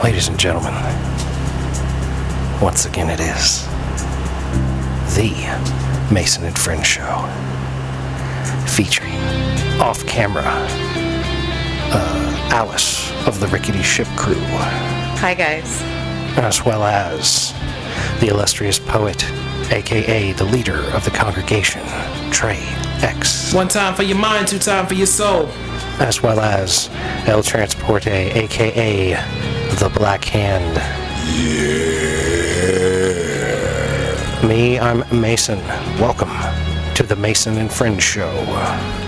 Ladies and gentlemen, once again it is the Mason and Friends Show, featuring off-camera Alice of the Rickety Ship Crew. Hi, guys. As well as the illustrious poet, a.k.a. the leader of the congregation, Trey X. One time for your mind, two time for your soul. As well as El Transporte, a.k.a. the Black Hand. Yeah. Me, I'm Mason. Welcome to the Mason and Friends Show.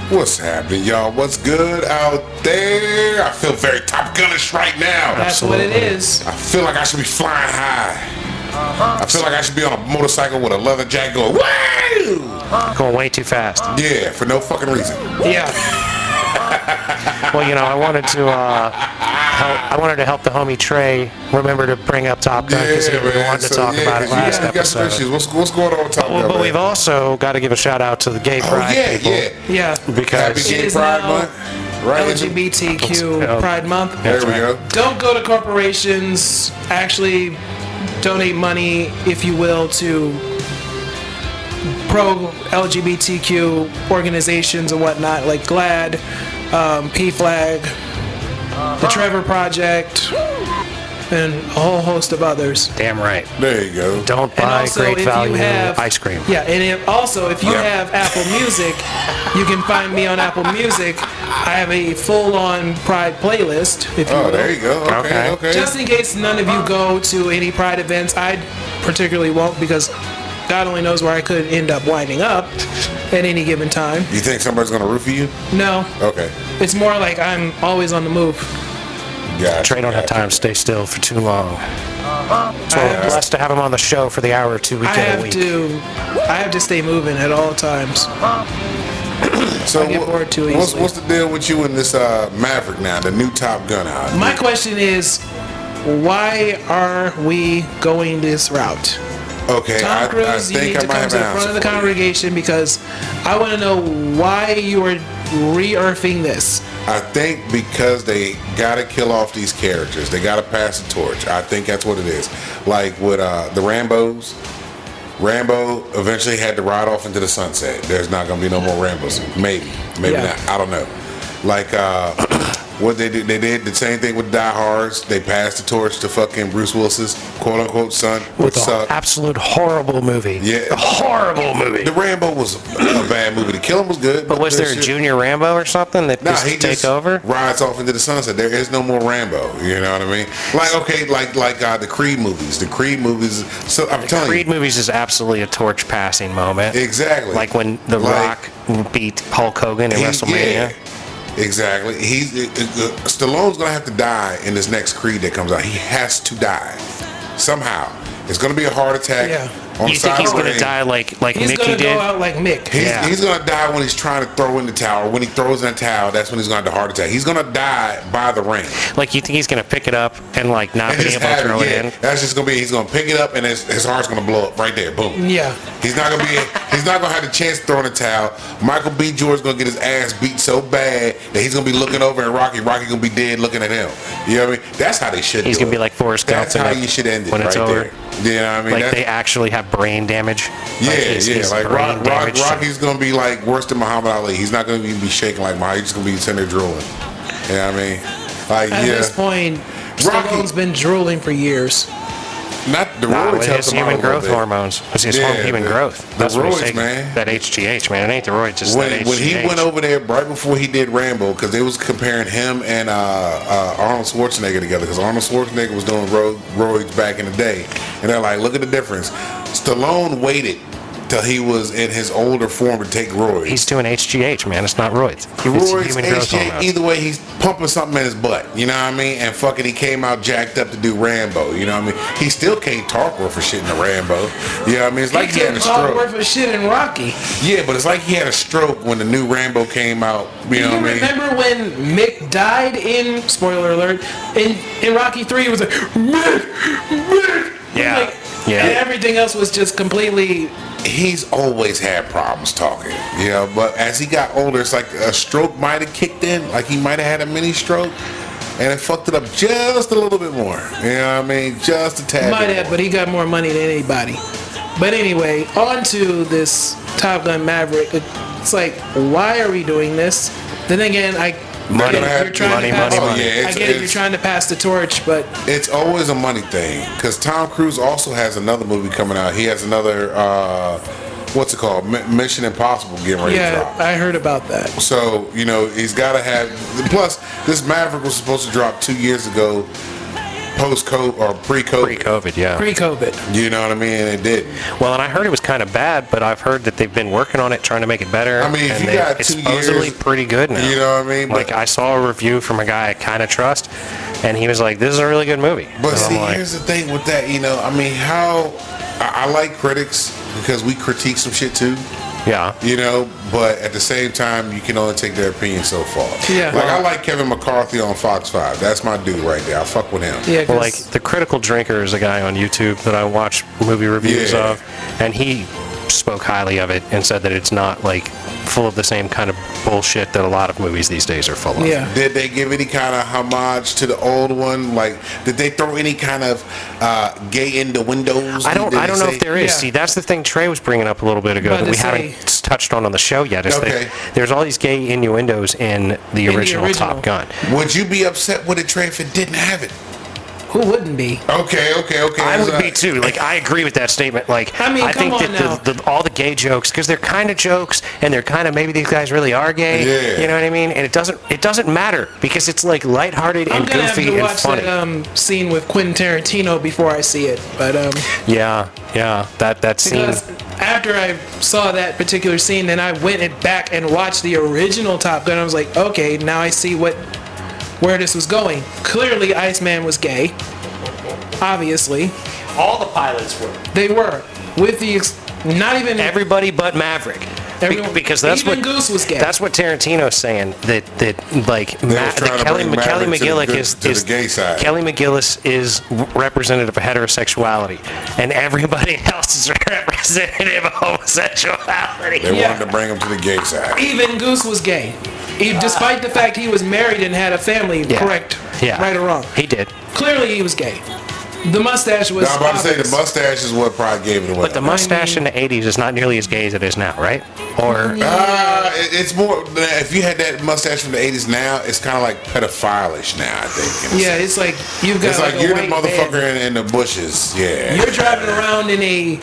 What's happening, y'all? What's good out there? I feel very Top Gun-ish right now. That's what it is. I feel like I should be flying high. I feel like I should be on a motorcycle with a leather jacket going, woo! Going way too fast. Yeah, for no fucking reason. Yeah. Well, you know, I wanted to help the homie Trey remember to bring up Top Gun because he wanted to talk about it last episode. You got some issues. What's going on with Top Gun? But we've also got to give a shout out to the gay pride people. Yeah. Because Happy Gay Pride Month. Right. LGBTQ Pride Month. There we go. Don't go to corporations. Actually, donate money, if you will, to pro-LGBTQ organizations and whatnot, like GLAAD, PFLAG, the Trevor Project, and a whole host of others. Damn right. There you go. Don't buy great value ice cream. Yeah, and if you have Apple Music, you can find me on Apple Music. I have a full-on Pride playlist, if you will. Oh, there you go. Okay. Just in case none of you go to any Pride events, I particularly won't, because God only knows where I could end up winding up at any given time. You think somebody's going to root for you? No. Okay. It's more like I'm always on the move. Gotcha. Trey don't have time to stay still for too long. So we're blessed to have him on the show for the hour or two we get a week. I have to stay moving at all times. So I get bored too easily. What's the deal with you and this Maverick now, the new Top Gun out? My question is, why are we going this route? Okay, Tom Cruise, I you think need I to might come have to an the front of the answer for you. congregation, because I want to know why you are re-earthing this. I think because they gotta kill off these characters. They gotta pass the torch. I think that's what it is. Like with the Rambos. Rambo eventually had to ride off into the sunset. There's not gonna be no more Rambos. Maybe not. I don't know. Like what they did the same thing with Die Hards. They passed the torch to fucking Bruce Willis's quote unquote son, which With an sucked. absolute horrible movie. Yeah. A horrible movie. The Rambo was a bad movie. The Killing was good. But was there a junior Rambo or something that Nah, just he take just over? rides off into the sunset. There is no more Rambo. You know what I mean? Like, okay, like the Creed movies. The Creed movies. So I'm telling Creed you. movies is absolutely a torch passing moment. Exactly. Like when The Rock beat Hulk Hogan in WrestleMania. Yeah, exactly. Stallone's gonna have to die in this next Creed that comes out. He has to die somehow. It's gonna be a heart attack. Yeah. You think he's going to die like He's Mickey going to did? go out like Mick. He's gonna die when he's trying to throw in the towel. When he throws in the towel, that's when he's gonna have the heart attack. He's gonna die by the ring. Like, you think he's going to pick it up and like not And be just able to have throw it, it in? That's just gonna be. He's gonna pick it up, and his heart's gonna blow up right there. Boom. Yeah. He's not gonna be. He's not gonna have the chance to throw in the towel. Michael B. Jordan's gonna get his ass beat so bad that he's gonna be looking over at Rocky. Rocky gonna be dead looking at him. You know what I mean? That's how they should. He's do going to it. be like Forrest Gump. That's how you should end it when it's right over. there. You know what I mean? Like That's, they actually have brain damage. yeah, He's like brain damaged. Rocky's gonna be like worse than Muhammad Ali. He's not gonna even be shaking like Muhammad. He's just gonna be sitting there drooling. You know what I mean? Like At this point, Rocky- Stallone's been drooling for years. not the Nah, roids with help his him out a human little growth bit. hormones. It's his human growth. The That's what he's roids, taking. man. That HGH, man. It ain't the roids, it's that HGH. When he went over there right before he did Rambo, because they was comparing him and Arnold Schwarzenegger together, because Arnold Schwarzenegger was doing roids back in the day, and they're like, look at the difference. Stallone waited till he was in his older form to take roids. He's doing HGH, man. It's not roids. The It's roids, human growth HGH, hormones. either way, he's pumping something in his butt. You know what I mean? And fucking, he came out jacked up to do Rambo. You know what I mean? He still can't talk worth for shit in the Rambo. You know what I mean? It's like he had a couldn't talk stroke. worth of shit in Rocky. Yeah, but it's like he had a stroke when the new Rambo came out. You know You what I mean? remember when Mick died in, spoiler alert, in Rocky 3, it was like, Mick! Yeah. Like, Yeah. And everything else was just completely... He's always had problems talking, you know, but as he got older, it's like a stroke might have kicked in, like he might have had a mini stroke. and it fucked it up just a little bit more. You know what I mean? Just a tad. Might bit have, more. but he got more money than anybody. But anyway, on to this Top Gun Maverick. It's like, why are we doing this? Then again, Money, you're trying to pass, money. I get it, you're trying to pass the torch, but It's always a money thing because Tom Cruise also has another movie coming out. He has another what's it called? Mission Impossible getting ready to yeah, drop. I heard about that. So he's got to have. Plus, this Maverick was supposed to drop 2 years ago, post-COVID or pre-COVID. Pre-COVID, yeah. Pre-COVID. You know what I mean? And it didn't. Well, and I heard it was kind of bad, but I've heard that they've been working on it, trying to make it better. I mean, if and you got it's 2 supposedly years, pretty good now. you know what I mean? Like, I saw a review from a guy I kind of trust, and he was like, "This is a really good movie." But And see, I'm like, here's the thing with that. I mean, how I like critics because we critique some shit too. yeah. But at the same time, you can only take their opinion so far. Yeah. Like, I like Kevin McCarthy on Fox 5. That's my dude right there. I fuck with him. Yeah, Well, like 'cause the Critical Drinker is a guy on YouTube that I watch movie reviews Yeah. of, and he spoke highly of it and said that it's not like full of the same kind of bullshit that a lot of movies these days are full of. yeah. Did they give any kind of homage to the old one? Like, did they throw any kind of gay innuendos? I don't Did they know say- if there is. Yeah. See, that's the thing Trey was bringing up a little bit ago About that to we say- haven't touched on the show yet. Is Okay. that there's all these gay innuendos in the original original. Top Gun. Would you be upset with it, Trey, if it didn't have it? Who wouldn't be? Okay. I would be too. Like, I agree with that statement. Like, I mean, I think come on that all the gay jokes, because they're kind of jokes, and they're kind of maybe these guys really are gay. Yeah. You know what I mean? And it doesn't matter because it's like lighthearted I'm and gonna have goofy to and watch funny. that scene with Quentin Tarantino before I see it. But Yeah. That scene. because after I saw that particular scene, then I went back and watched the original Top Gun. I was like, okay, now I see where this was going. Clearly, Iceman was gay. Obviously, All the pilots were. they were. With the not even Everybody but Maverick. Everyone- Because that's even what Goose was gay. That's what Tarantino's saying. That like was trying to Kelly bring Maverick to the McGillick good- is to the gay side. Kelly McGillis is representative of heterosexuality, and everybody else is representative of homosexuality. They Yeah. wanted to bring him to the gay side. even Goose was gay. Despite the fact he was married and had a family, Yeah. correct? Yeah. Right or wrong? He did. Clearly, he was gay. The mustache was. Now, I'm about to say the obvious. mustache is what probably gave it away. But the mustache in the 80s is not nearly as gay as it is now, right? Or It's more. If you had that mustache from the '80s now, it's kind of like pedophile-ish now. I think. in a Yeah, sense. it's like you've got It's like a you're the white motherfucker van. in the bushes. Yeah. You're driving around in a.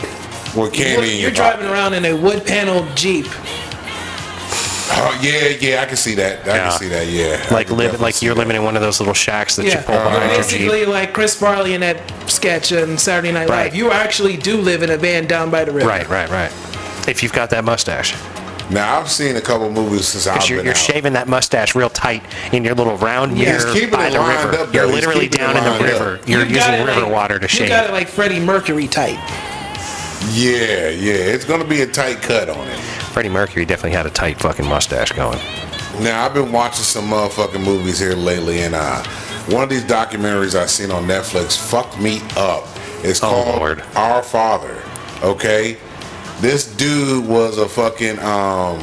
With candy in You're your driving pocket. around in a wood paneled Jeep. Oh, yeah, I can see that. I Yeah. can see that. Yeah. I like can live, definitely like see you're that. living in one of those little shacks that you Yeah, pull behind your Jeep. basically like Chris Farley in that sketch on Saturday Night Live. Right. You actually do live in a van down by the river. Right. If you've got that mustache. Now I've seen a couple movies since I've Because been you're out. shaving that mustache real tight in your little round Yeah, mirror he's keeping by it the lined river. up, though. You're He's literally keeping it down in the lined up. river. You're You've got using it river like- water to You shave. got it like Freddie Mercury tight. Yeah, it's gonna be a tight cut on it. Freddie Mercury definitely had a tight fucking mustache going. Now I've been watching some motherfucking movies here lately, and one of these documentaries I seen on Netflix fucked me up. It's Oh, called Lord. Our Father. Okay, this dude was a fucking I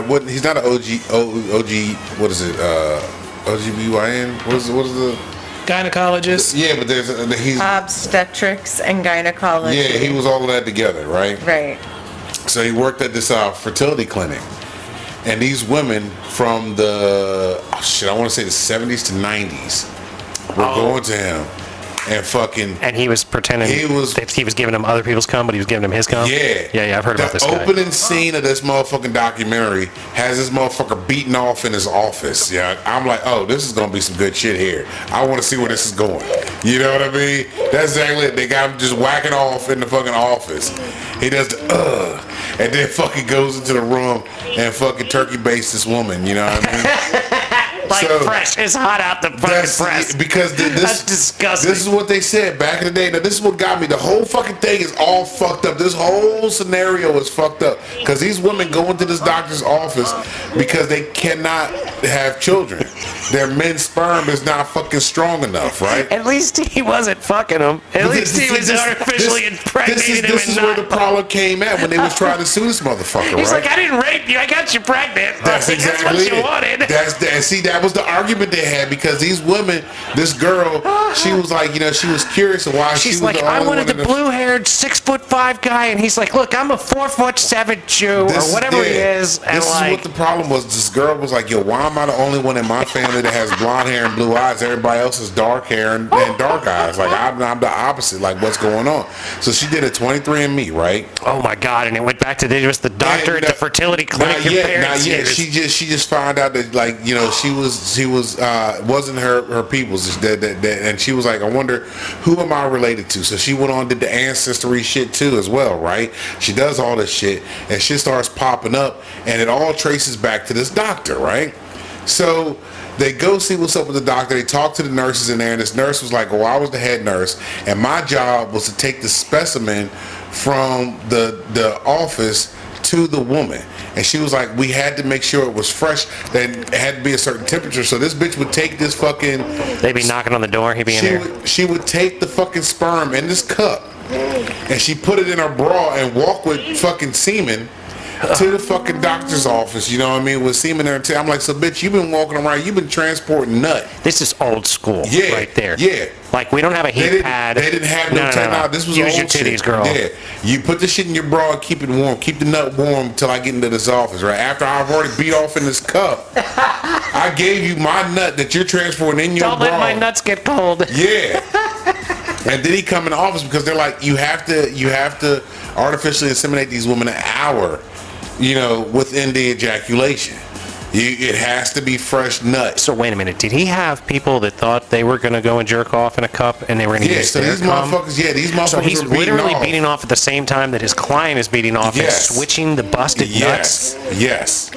wouldn't. He's not an OG. What is it? OGBYN. What is the? Gynecologist. Yeah, but he's. Obstetrics and gynecology. Yeah, he was all of that together, right? Right. So he worked at this fertility clinic, and these women from the I want to say the 70s to 90s were going to him and fucking And he was pretending He was- that he was giving him other people's cum, but he was giving him his cum. yeah. I've heard about this The guy. opening scene of this motherfucking documentary has this motherfucker beating off in his office. Yeah, I'm like, oh, this is gonna be some good shit here. I want to see where this is going. You know what I mean? That's exactly it. They got him just whacking off in the fucking office. He does the and then fucking goes into the room and fucking turkey bastes this woman. You know what I mean? Like So- fresh, it's hot out the fucking press. because That's disgusting. This is what they said back in the day. Now this is what got me. The whole fucking thing is all fucked up. This whole scenario is fucked up because these women go into this doctor's office because they cannot have children. Their men's sperm is not fucking strong enough, right? At least he wasn't fucking him. At least he was artificially impregnating him This and is where not the problem came at when they was trying to sue this motherfucker, He's right? like, I didn't rape you. I got you pregnant. That's Like, exactly That's what you it. wanted. And see, that was was the argument they had because these women, this girl, she was like, she was curious of why she She's was like, the I only wanted one the in blue-haired 6'5" guy, and he's like, look, I'm a 4'7" Jew or whatever he is, and This is what the problem was. This girl was like, yo, why am I the only one in my family that has blonde hair and blue eyes? Everybody else is dark hair and dark eyes. Like I'm the opposite. Like what's going on? So she did a 23andMe, right? oh my god, and it went back to it was the doctor at the fertility clinic. Not your yet, parents not yet. used. She just found out that like she wasn't her people's and she was like, I wonder who am I related to? So she went on did the ancestry shit too as well, right? She does all this shit and shit starts popping up and it all traces back to this doctor, right? So they go see what's up with the doctor. They talk to the nurses in there, and this nurse was like, well, I was the head nurse, and my job was to take the specimen from the office to the woman. And she was like, we had to make sure it was fresh, that it had to be a certain temperature. So this bitch would take this fucking... They'd be knocking on the door, he'd be in there. She would take the fucking sperm in this cup, and she put it in her bra and walk with fucking semen to the fucking doctor's office, you know what I mean, with semen there. I'm like, so bitch, you've been walking around, you've been transporting nut. This is old school, Yeah, right there. yeah. Like, we don't have a heat pad. They didn't have no technology. This was Use old your titties, shit. girl. Yeah. You put the shit in your bra and keep it warm. Keep the nut warm till I get into this office, right? After I've already beat off in this cup, I gave you my nut that you're transporting in your Don't bra. let my nuts get cold. Yeah. And then he come in the office because they're like, you have to artificially inseminate these women an hour, within the ejaculation. It has to be fresh nut. So wait a minute, did he have people that thought they were going to go and jerk off in a cup and they were going to Yeah, use so their these cum? motherfuckers, So he's were beating literally off. beating off at the same time that his client is beating off Yes. and switching the busted Yes, nuts? yes.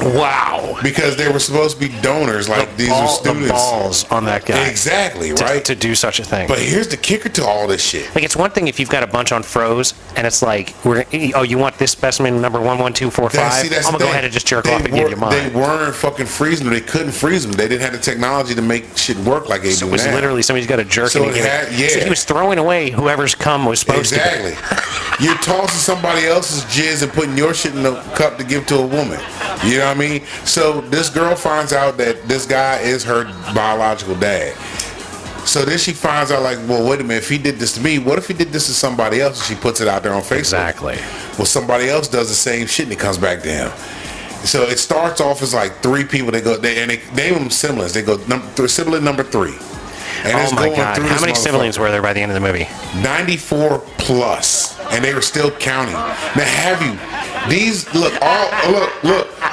Wow. Because they were supposed to be donors, like these were The students. balls on that guy. Exactly, to- right? To do such a thing. But here's the kicker to all this shit. Like, it's one thing if you've got a bunch on froze and it's like, you want this specimen number 11245? That's I'm the going to go thing. ahead and just jerk off and give you They mine. weren't fucking freezing them. They couldn't freeze them. They didn't have the technology to make shit work like they So do it was now. literally somebody's got a jerk So and he it had- yeah. So he was throwing away whoever's cum was supposed Exactly. You're tossing somebody else's jizz and putting your shit in a cup to give to a woman. You know what I mean? So this girl finds out that this guy is her biological dad. So then she finds out, like, well, wait a minute, if he did this to me, what if he did this to somebody else and she puts it out there on Facebook? Exactly. Well, somebody else does the same shit and it comes back to him. So it starts off as like three people. They name them siblings. They go sibling number 3. And Oh it's my going God. through How this many motherfucker. siblings were there by the end of the movie? 94 plus, and they were still counting. Now, have you? These look,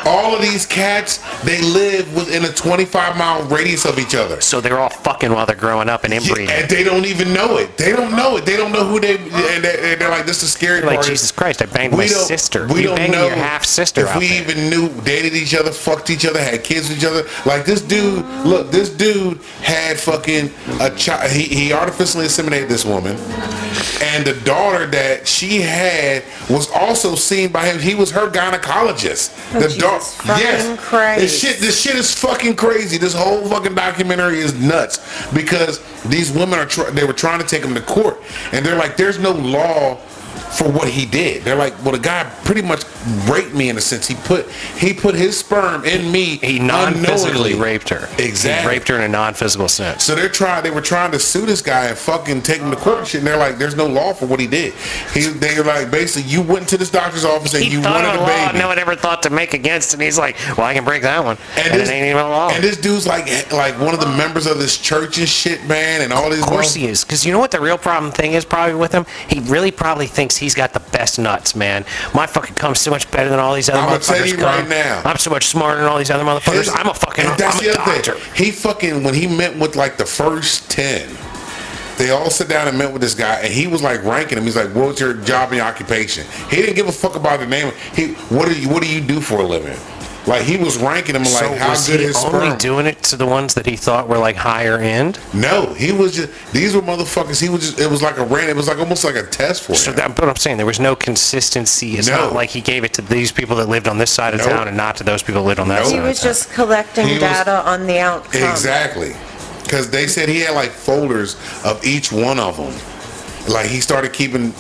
all of these cats, they live within a 25-mile radius of each other. So they're all fucking while they're growing up and inbreeding. And they don't even know it. They don't know it. They don't know who they. And they're like, this is the scary Like, part. Jesus Christ, I banged my sister. We You don't banged know your half sister if out we there. even knew, dated each other, fucked each other, had kids with each other. Like this dude. Look, this dude had fucking a child. He artificially inseminated this woman, and the daughter that she had was also seen by him. He was her gynecologist. Jesus fucking Christ. This shit is fucking crazy. This whole fucking documentary is nuts because these women they were trying to take him to court, and they're like, there's no law for what he did. They're like, well, the guy pretty much raped me in a sense. He put his sperm in me. He non-physically unknowingly. raped her. Exactly. He raped her in a non-physical sense. So they were trying to sue this guy and fucking take him to court and shit. And they're like, there's no law for what he did. They were like, basically, you went to this doctor's office and He you thought wanted of a law baby. no one ever thought to make against, and he's like, well, I can break that one. And this, it ain't even a law. And this dude's like one of the members of this church and shit, man, and all these. Of course he is, because you know what the real problem thing is probably with him? He really probably thinks he's got the best nuts, man. My fucking cum's so much better than all these other I'ma motherfuckers. tell you right now. I'm so much smarter than all these other motherfuckers. I'm a doctor. He fucking, when he met with like the first 10, they all sit down and met with this guy, and he was like ranking him. He's like, "What's your job and your occupation?" He didn't give a fuck about the name. What do you do for a living? Like, he was ranking him like, So how was good he his only sperm. doing it to the ones that he thought were like higher end? No, he was just. These were motherfuckers. It was like a rant. It was like almost like a test for So him. that's what I'm saying. There was no consistency. It's No. not like he gave it to these people that lived on this side of Nope. town and not to those people that lived on that Nope. side. He of was town. just collecting He was- data on the outcome. Exactly. Because they said he had like folders of each one of them. Like he started keeping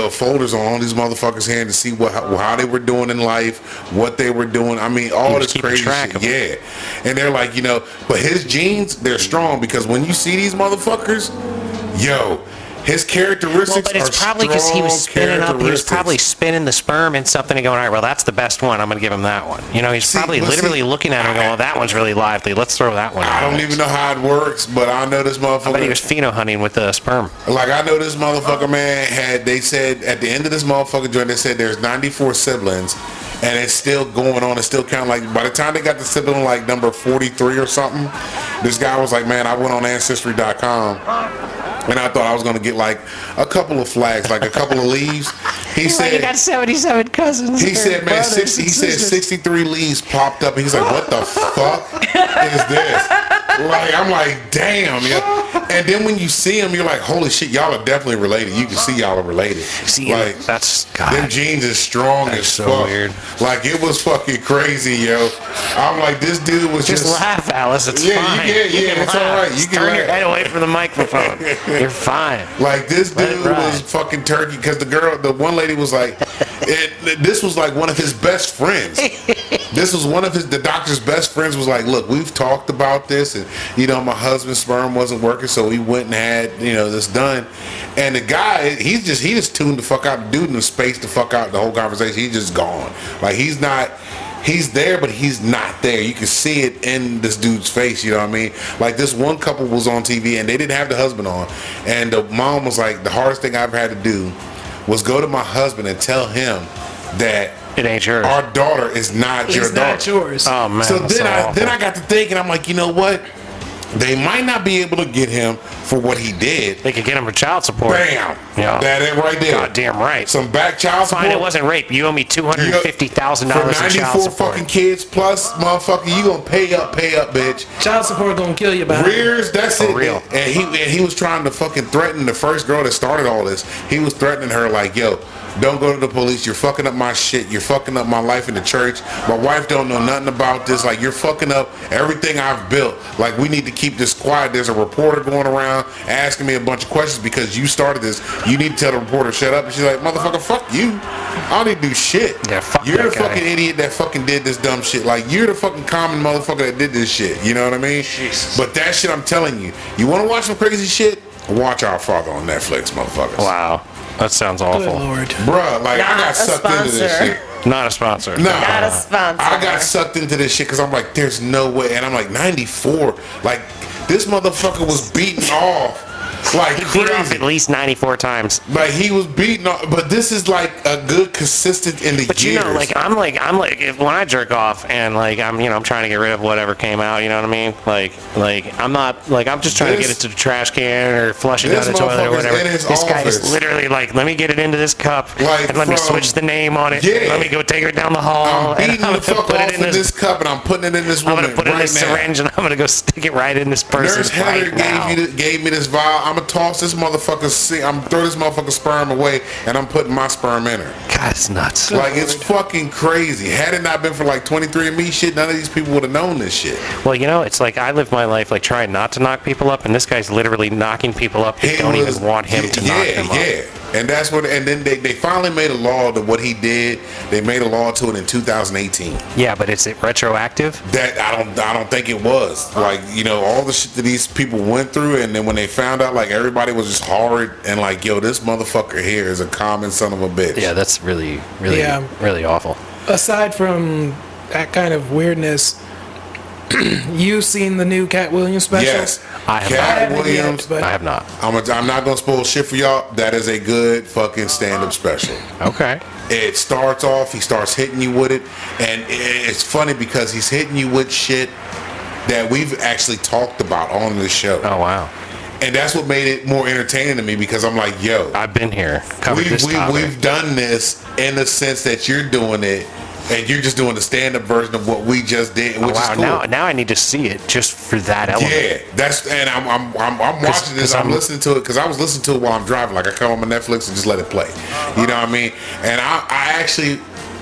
folders on all these motherfuckers' hands to see how they were doing in life, what they were doing. I mean, all was this keeping crazy track shit. of 'em. Yeah, and they're like, but his genes, they're strong because when you see these motherfuckers, his characteristics Well, but it's are probably because he was strong spinning up. He was characteristics. probably spinning the sperm in something and going, all right, well, that's the best one. I'm going to give him that one. He's See, probably but literally see, looking at him and going, well, that one's really lively. Let's throw that one in. I don't even know how it works, but I know this motherfucker. I bet he was pheno hunting with the sperm. Like, I know this motherfucker, man, they said at the end of this motherfucker joint, they said there's 94 siblings, and it's still going on. It's still counting. Like, by the time they got the sibling, like, number 43 or something, this guy was like, man, I went on Ancestry.com, and I thought I was going to get, like, a couple of flags, like a couple of leaves. He said, you got 77 cousins. he said, man, 63 leaves popped up, and he's like, what the fuck is this? Like, I'm like, damn, And then when you see him, you're like, holy shit, y'all are definitely related. You can see y'all are related. See, like, that's God. them genes is strong as so fuck. weird. Like, it was fucking crazy, yo. I'm like, this dude was Just laugh, Alice. It's Yeah, fine. you can- You yeah, can it's all laugh. right. You Just can turn your laugh. head away from the microphone. You're fine. Like, this Let it dude ride. was fucking turkey because the one lady was like, this was like one of his best friends. This was one of the doctor's best friends was like, look, we've talked about this, and my husband's sperm wasn't working, so we went and had this done. And the guy, he just tuned the fuck out. The dude in the space the fuck out the whole conversation. He's just gone. Like, he's there, but he's not there. You can see it in this dude's face, you know what I mean? Like, this one couple was on TV, and they didn't have the husband on. And the mom was like, the hardest thing I've had to do was go to my husband and tell him that It ain't yours. our daughter is not your It's daughter. not yours. Oh, man. So that's awful. then I got to thinking, I'm like, you know what? They might not be able to get him for what he did. They could get him for child support. Bam. Yeah. That it right there. Goddamn right. Some back child support. Fine, it wasn't rape. You owe me $250,000 in For child 94 support. fucking kids plus, motherfucker, you gonna pay up, bitch. Child support gonna kill you, behind. Rears, that's For it. real. And he was trying to fucking threaten the first girl that started all this. He was threatening her like, yo, don't go to the police. You're fucking up my shit. You're fucking up my life in the church. My wife don't know nothing about this. Like, you're fucking up everything I've built. Like, we need to keep this quiet. There's a reporter going around asking me a bunch of questions because you started this. You need to tell the reporter shut up. And she's like, motherfucker, fuck you. I don't need to do shit. Yeah, fuck You're that the guy. fucking idiot that fucking did this dumb shit. Like, you're the fucking common motherfucker that did this shit. You know what I mean? Jesus. But that shit, I'm telling you, you want to watch some crazy shit? Watch Our Father on Netflix, motherfuckers. Wow. That sounds Good awful. Lord. Bruh, like, I Not got a sucked into this sponsor. shit. Not a sponsor. No. Not a sponsor. I got sucked into this shit because I'm like, there's no way. And I'm like, 94. Like, this motherfucker was beaten off. Like, He beat off crazy. at least 94 times. Like, he was beaten off. But this is like a good consistent in the But years. I'm like, if, when I jerk off and like I'm trying to get rid of whatever came out, you know what I mean? Like I'm not like I'm just trying to This- get it to the trash can or flush it this down the toilet or motherfucker's whatever. in his This guy is office. literally like, let me get it into this cup Like, and let me from- switch the name on it. Yeah. Let me go take it down the hall I'm beating and the fuck put off it in this cup and I'm putting it in this I'm woman gonna put it in right this now. syringe and I'm gonna go stick it right in this person's Nurse Heather right now. gave me this vial. I'm gonna toss this motherfucker. I'm throw this motherfucker sperm away, and I'm putting my sperm in her. God, it's nuts. Like, it's fucking crazy. Had it not been for like 23andMe shit, none of these people would have known this shit. Well, it's like I live my life like trying not to knock people up, and this guy's literally knocking people up that He don't was- even want him to knock them up. Yeah. And that's what. And then they finally made a law to what he did. They made a law to it in 2018. Yeah, but is it retroactive? That I don't think it was. Like, all the shit that these people went through, and then when they found out, like, everybody was just hard and like, yo, this motherfucker here is a common son of a bitch. Yeah, that's really, really, Yeah. really awful. Aside from that kind of weirdness, you seen the new Cat Williams special? Yes. I have I Cat haven't Williams. yet, but I have not. I'm not gonna spoil shit for y'all. That is a good fucking stand-up special. Okay. It starts off, he starts hitting you with it, and it's funny because he's hitting you with shit that we've actually talked about on the show. Oh wow. And that's what made it more entertaining to me because I'm like, yo, I've been here, covered this topic. we've done this in the sense that you're doing it, and you're just doing the stand-up version of what we just did, which wow. is cool. Now I need to see it just for that element. Yeah, and I'm watching this. 'cause I'm I'm- listening to it because I was listening to it while I'm driving. Like, I come on my Netflix and just let it play. You know what I mean? And I actually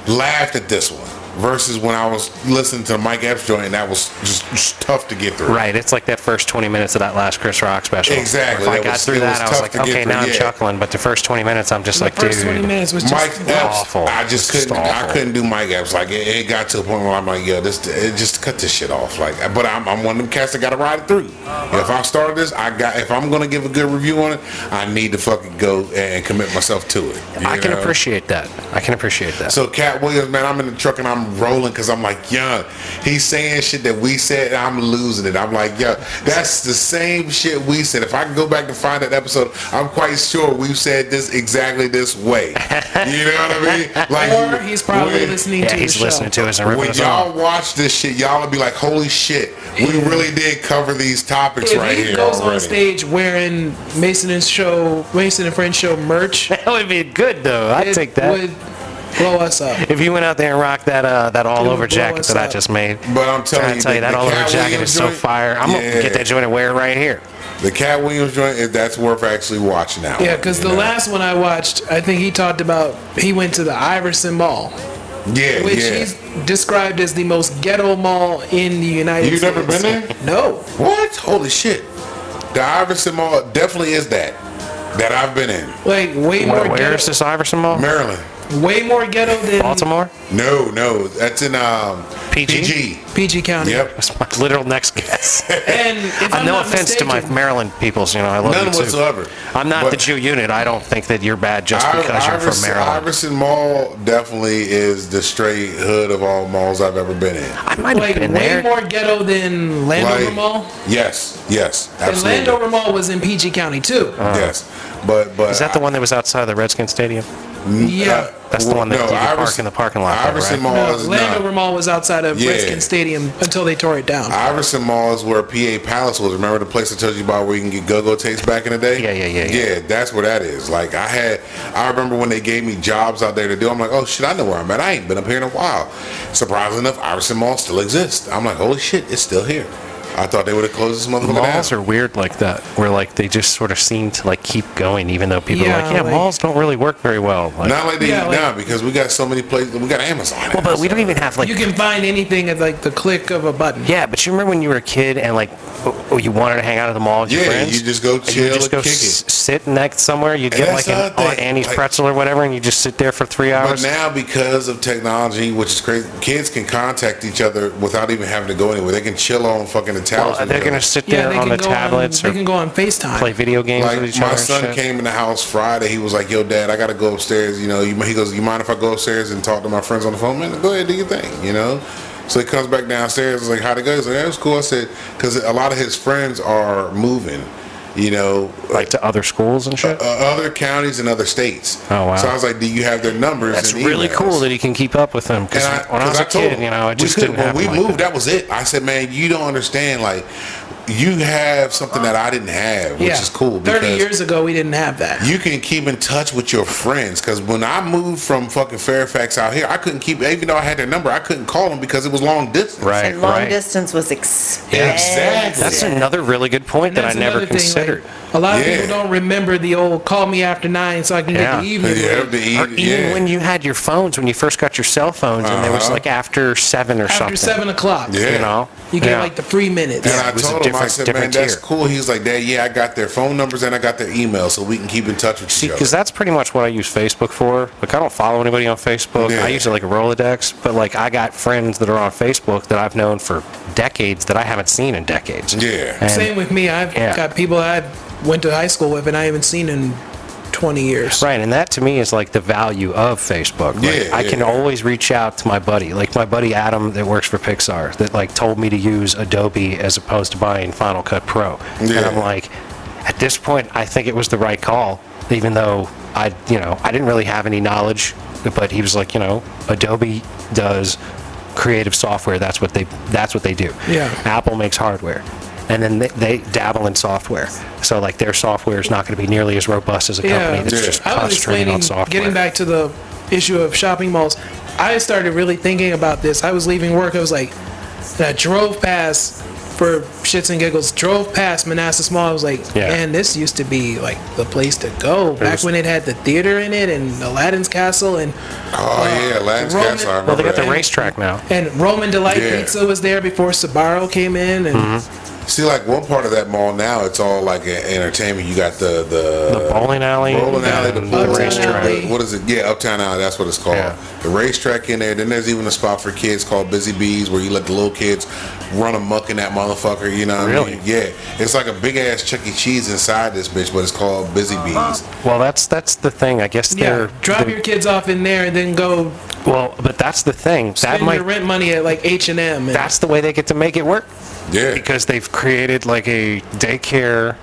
laughed at this one. versus when I was listening to the Mike Epps joint, and that was just tough to get through. Right, it's like that first 20 minutes of that last Chris Rock special. Exactly. If I That got was- through it that, was I was tough like, to get okay, through, now I'm yeah. chuckling. But the first 20 minutes, I'm just The like, first 20 dude, minutes was just Mike Epps, awful. I just Just couldn't. I awful. couldn't do Mike Epps. Like it got to a point where I'm like, yo, just cut this shit off. Like, but I'm one of them cats that got to ride it through. If I started this, if I'm gonna give a good review on it, I need to fucking go and commit myself to it. I can know? appreciate that. I can appreciate that. So Cat Williams, man, I'm in the truck and I'm rolling because I'm like, yeah, he's saying shit that we said and I'm losing it. I'm like, yeah, that's the same shit we said. If I can go back and find that episode, I'm quite sure we've said this exactly this way. You know what I mean? Like, Or he's probably when- listening yeah, to he's the show. listening to us and ripping When us y'all off. watch this shit, y'all will be like, holy shit, we really did cover these topics If right he here goes on already. stage wearing Mason and Friends show merch, That would be good, though. I'd it take that. would blow us up. If you went out there and rocked that all over blow jacket us that I up. just made. But I'm telling Trying you, to tell you, the that all over Cat jacket Williams is so joint, fire. I'm yeah. gonna get that joint and wear it right here. The Cat Williams joint, that's worth actually watching now. Yeah, because the last one I watched, I think he talked about he went to the Iverson Mall, Yeah, which yeah. he's described as the most ghetto mall in the United You've States. never been there? No. What? Holy shit. The Iverson Mall definitely is that I've been in. Like way more Where is ghetto, this Iverson Mall? Maryland. way more ghetto than Baltimore? No, that's in PG? PG County. Yep. That's my literal next guess. And if I'm no not offense to my mistaken, Maryland peoples, I love None you too. whatsoever. I'm not But the Jew unit. I don't think that you're bad just because you're from Maryland. Iverson Mall definitely is the straight hood of all malls I've ever been in. I might have like been way there. more ghetto than Landover Mall. Yes, And absolutely. Landover Mall was in PG County too. Yes, but Is that the one that was outside the Redskins Stadium? Yeah. That's the one that you can park in the parking lot there, Iverson right? Mall No, is Landover not. Mall was outside of Yeah. Redskins Stadium until they tore it down. Iverson Mall is where PA Palace was. Remember the place I told you about where you can get go-go tapes back in the day? Yeah. Yeah, that's where that is. Like I remember when they gave me jobs out there to do. I'm like, oh shit, I know where I'm at. I ain't been up here in a while. Surprisingly enough, Iverson Mall still exists. I'm like, holy shit, it's still here. I thought they would have closed this motherfucker Malls down. are weird like that, where like they just sort of seem to like keep going, even though people Yeah, are like, like- malls don't really work very well. Like, Not like they Yeah, do like- now because we got so many places. We got Amazon. well, but we don't even have like. You can find anything at like the click of a button. Yeah, but you remember when you were a kid and like, you wanted to hang out at the mall with your Yeah, friends? you just go And chill you just and go kick it. sit next somewhere. You'd get that's like an the other Aunt thing, Annie's like- pretzel or whatever, and you just sit there for 3 But hours. now, because of technology, which is crazy, kids can contact each other without even having to go anywhere. They can chill on fucking the tablets. Well, with they're each gonna other. sit Yeah, there they on the can go tablets on, or they can go on FaceTime. play video games Like with each my other. and son shit. came in the house Friday. He was like, "Yo, Dad, I gotta go upstairs." He goes, "You mind if I go upstairs and talk to my friends on the phone?" Man, go ahead, do your thing. So he comes back downstairs. I was like, "How'd it go?" He's like, "That was cool." I said, "Because a lot of his friends are moving." Like to other schools and shit. Other counties and other states. Oh, wow. So I was like, "Do you have their numbers?" That's and really emails? cool that he can keep up with them. Because when I was a kid, it just didn't happen. When we like moved, that. that was it. I said, "Man, you don't understand. Like, you have something that I didn't have, which is cool." 30 because years ago, we didn't have that. you can keep in touch with your friends. Because when I moved from fucking Fairfax out here, I couldn't keep, even though I had their number, I couldn't call them because it was long distance. Right, And long right. distance was expensive. Exactly. That's another really good point that I That's never another thing, considered. like, a lot of Yeah. people don't remember the old "call me after 9" so I can Yeah. get the evening. Yeah, break. Or even when you had your phones, when you first got your cell phones, and there was like after 7 or After something. 7 o'clock, Yeah. you get Yeah. like the free minutes. And I it was a told him, I different- said, man, different that's tier. cool. He was like, "Dad, yeah, I got their phone numbers and I got their email so we can keep in touch with See, each because other." that's pretty much what I use Facebook for. Like, I don't follow anybody on Facebook. Yeah. I use it like a Rolodex, but like I got friends that are on Facebook that I've known for decades that I haven't seen in decades. Yeah. And- Same with me. I've Yeah. got people I went to high school with and I haven't seen in 20 years. Right, and that to me is like the value of Facebook. Like, Yeah, I can yeah. always reach out to my buddy, like my buddy Adam that works for Pixar, that like told me to use Adobe as opposed to buying Final Cut Pro. And Yeah. I'm like, at this point, I think it was the right call, even though I didn't really have any knowledge. But he was like, Adobe does creative software. That's what they do. Yeah. Apple makes hardware. And then they dabble in software. So like their software is not going to be nearly as robust as a company that's Yeah. just I was concentrating on explaining, software. getting back to the issue of shopping malls, I started really thinking about this. I was leaving work. I was like, and I drove past for shits and giggles, drove past Manassas Mall. I was like, Yeah. man, this used to be like the place to go. Back was- when it had the theater in it and Aladdin's Castle and Oh yeah, Lance Roman- Castle. I remember Well, they got the that. racetrack now. Roman Delight Yeah. Pizza was there before Sbarro came in. And See, like one part of that mall now, it's all like entertainment. You got the Bowling alley. bowling alley, the and pool, Uptown racetrack. Alley. What is it? Yeah, Uptown Alley. That's what it's called. Yeah. The racetrack in there. Then there's even a spot for kids called Busy Bees, where you let the little kids run amok in that motherfucker. You know what I Really? mean? Yeah. It's like a big ass Chuck E. Cheese inside this bitch, but it's called Busy Bees. Well, that's the thing. I guess yeah, they're drop your kids off in there and then go well, but that's the thing. That spend might your rent money at like H&M. And that's the way they get to make it work. Yeah. Because they've created like a daycare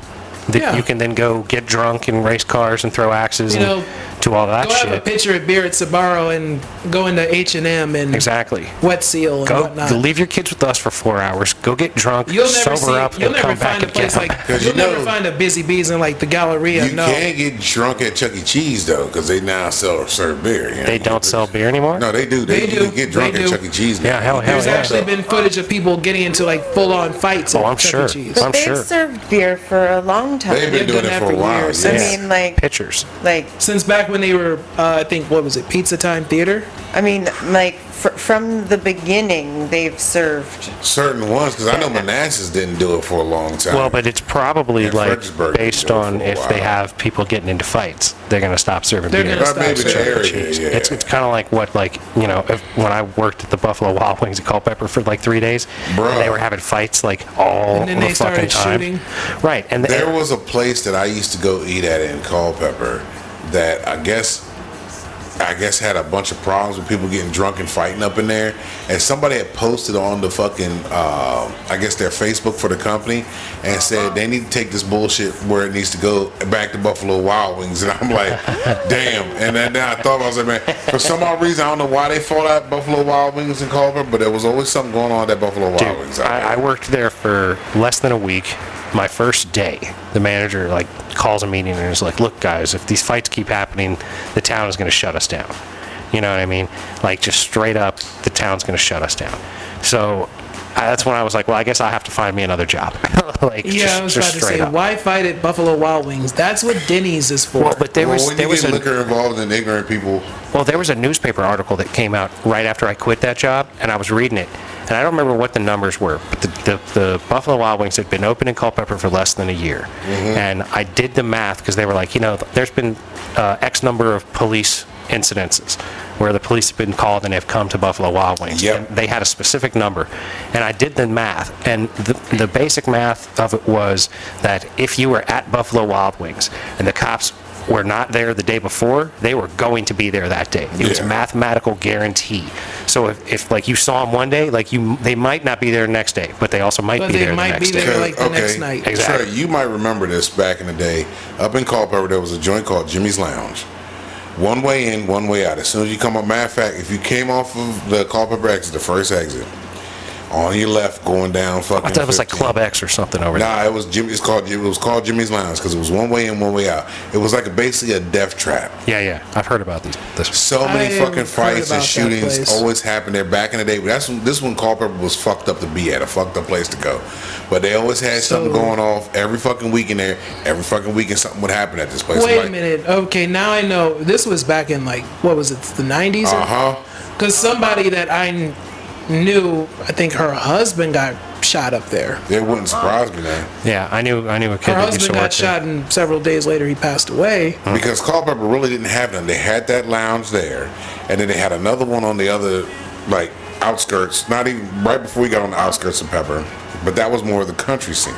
that Yeah. you can then go get drunk and race cars and throw axes You and know, do all that go have a shit. pitcher of beer at Sbarro and go into H&M and Exactly. Wet Seal and Go whatnot. leave your kids with us for 4 hours. Go get drunk, You'll never sober up, you'll and never come back find a and place get like 'em. 'Cause you'll you never know- find a Busy Bees in like the Galleria. You no, can't get drunk at Chuck E. Cheese though, because they now serve beer. You know? They don't sell beer anymore? No, they do. They You do. can get drunk They at do. Chuck E. Cheese now. Yeah, hell there's yeah. actually been footage of people getting into like full on fights. Oh, at I'm Chuck sure. E. Cheese. But I'm they've sure. served beer for a long time. They've been They've doing done it that for a for while. years. Yeah. I mean, like, Pitchers. Since back when they were, I think, what was it, Pizza Time Theater? from the beginning, they've served. Certain ones, because I know Manassas didn't do it for a long time. Well, but it's probably And like Fredericksburg based did it on for a if they while. have people getting into fights, they're going to stop serving They're beer. gonna Or stop maybe the serving area, Cheese. yeah. It's kind of like what, like, you know, when I worked at the Buffalo Wild Wings at Culpeper for like 3 days, Bruh. and they were having fights like all And then the they fucking started time. shooting. Right, and There was a place that I used to go eat at in Culpeper that I guess had a bunch of problems with people getting drunk and fighting up in there. And somebody had posted on the fucking, I guess their Facebook for the company and said they need to take this bullshit where it needs to go back to Buffalo Wild Wings. And I'm like, damn. And then I thought, I was like, man, for some odd reason, I don't know why they fought out Buffalo Wild Wings in Culpeper, but there was always something going on at that Buffalo Wild Dude, Wings. I worked there for less than a week. My first day, the manager like calls a meeting and is like, "Look, guys, if these fights keep happening, the town is going to shut us down." You know what I mean? Like just straight up, the town's going to shut us down. So that's when I was like, "Well, I guess I have to find me another job." Like, Yeah, I was about to say, why fight at Buffalo Wild Wings? That's what Denny's is for. Well, but there Well, was when there you was get a liquor involved in ignorant people, Well, there was a newspaper article that came out right after I quit that job, and I was reading it, and I don't remember what the numbers were, but the Buffalo Wild Wings had been open in Culpeper for less than a year, and I did the math because they were like, you know, there's been X number of police incidences where the police have been called and they've come to Buffalo Wild Wings. Yep. And they had a specific number, and I did the math, and the basic math of it was that if you were at Buffalo Wild Wings and the cops were not there the day before, they were going to be there that day. It was Yeah. mathematical guarantee. So if like you saw them one day, like they might not be there next day, but they also might But be they there the might next be day. there like the next night. Exactly. Trey, you might remember this back in the day. Up in Culpeper, there was a joint called Jimmy's Lounge. One way in, one way out. As soon as you come up, matter of fact, if you came off of the Culpeper exit, the first exit, on your left going down fucking I thought it was like 15. Club X or something over there. Nah, it was Jimmy. It was called Jimmy's Lounge because it was one way in, one way out. It was like basically a death trap. Yeah, I've heard about this. So many I fucking heard fights about and that shootings place. always happened there back in the day. But this one Culpeper was fucked up to be at, a fucked up place to go. But they always had something going off every fucking weekend there. Every fucking weekend something would happen at this place. Wait Like, a minute. Okay, now I know. This was back in like, what was it, the 90s? Because somebody that I knew, I think her husband got shot up there. It wouldn't surprise me now. Yeah, I knew a kid Her that used to husband work got there. shot, and several days later he passed away. Because Culpeper really didn't have none. They had that lounge there, and then they had another one on the other, like, outskirts. Not even right before we got on the outskirts of Pepper, but that was more of the country scene.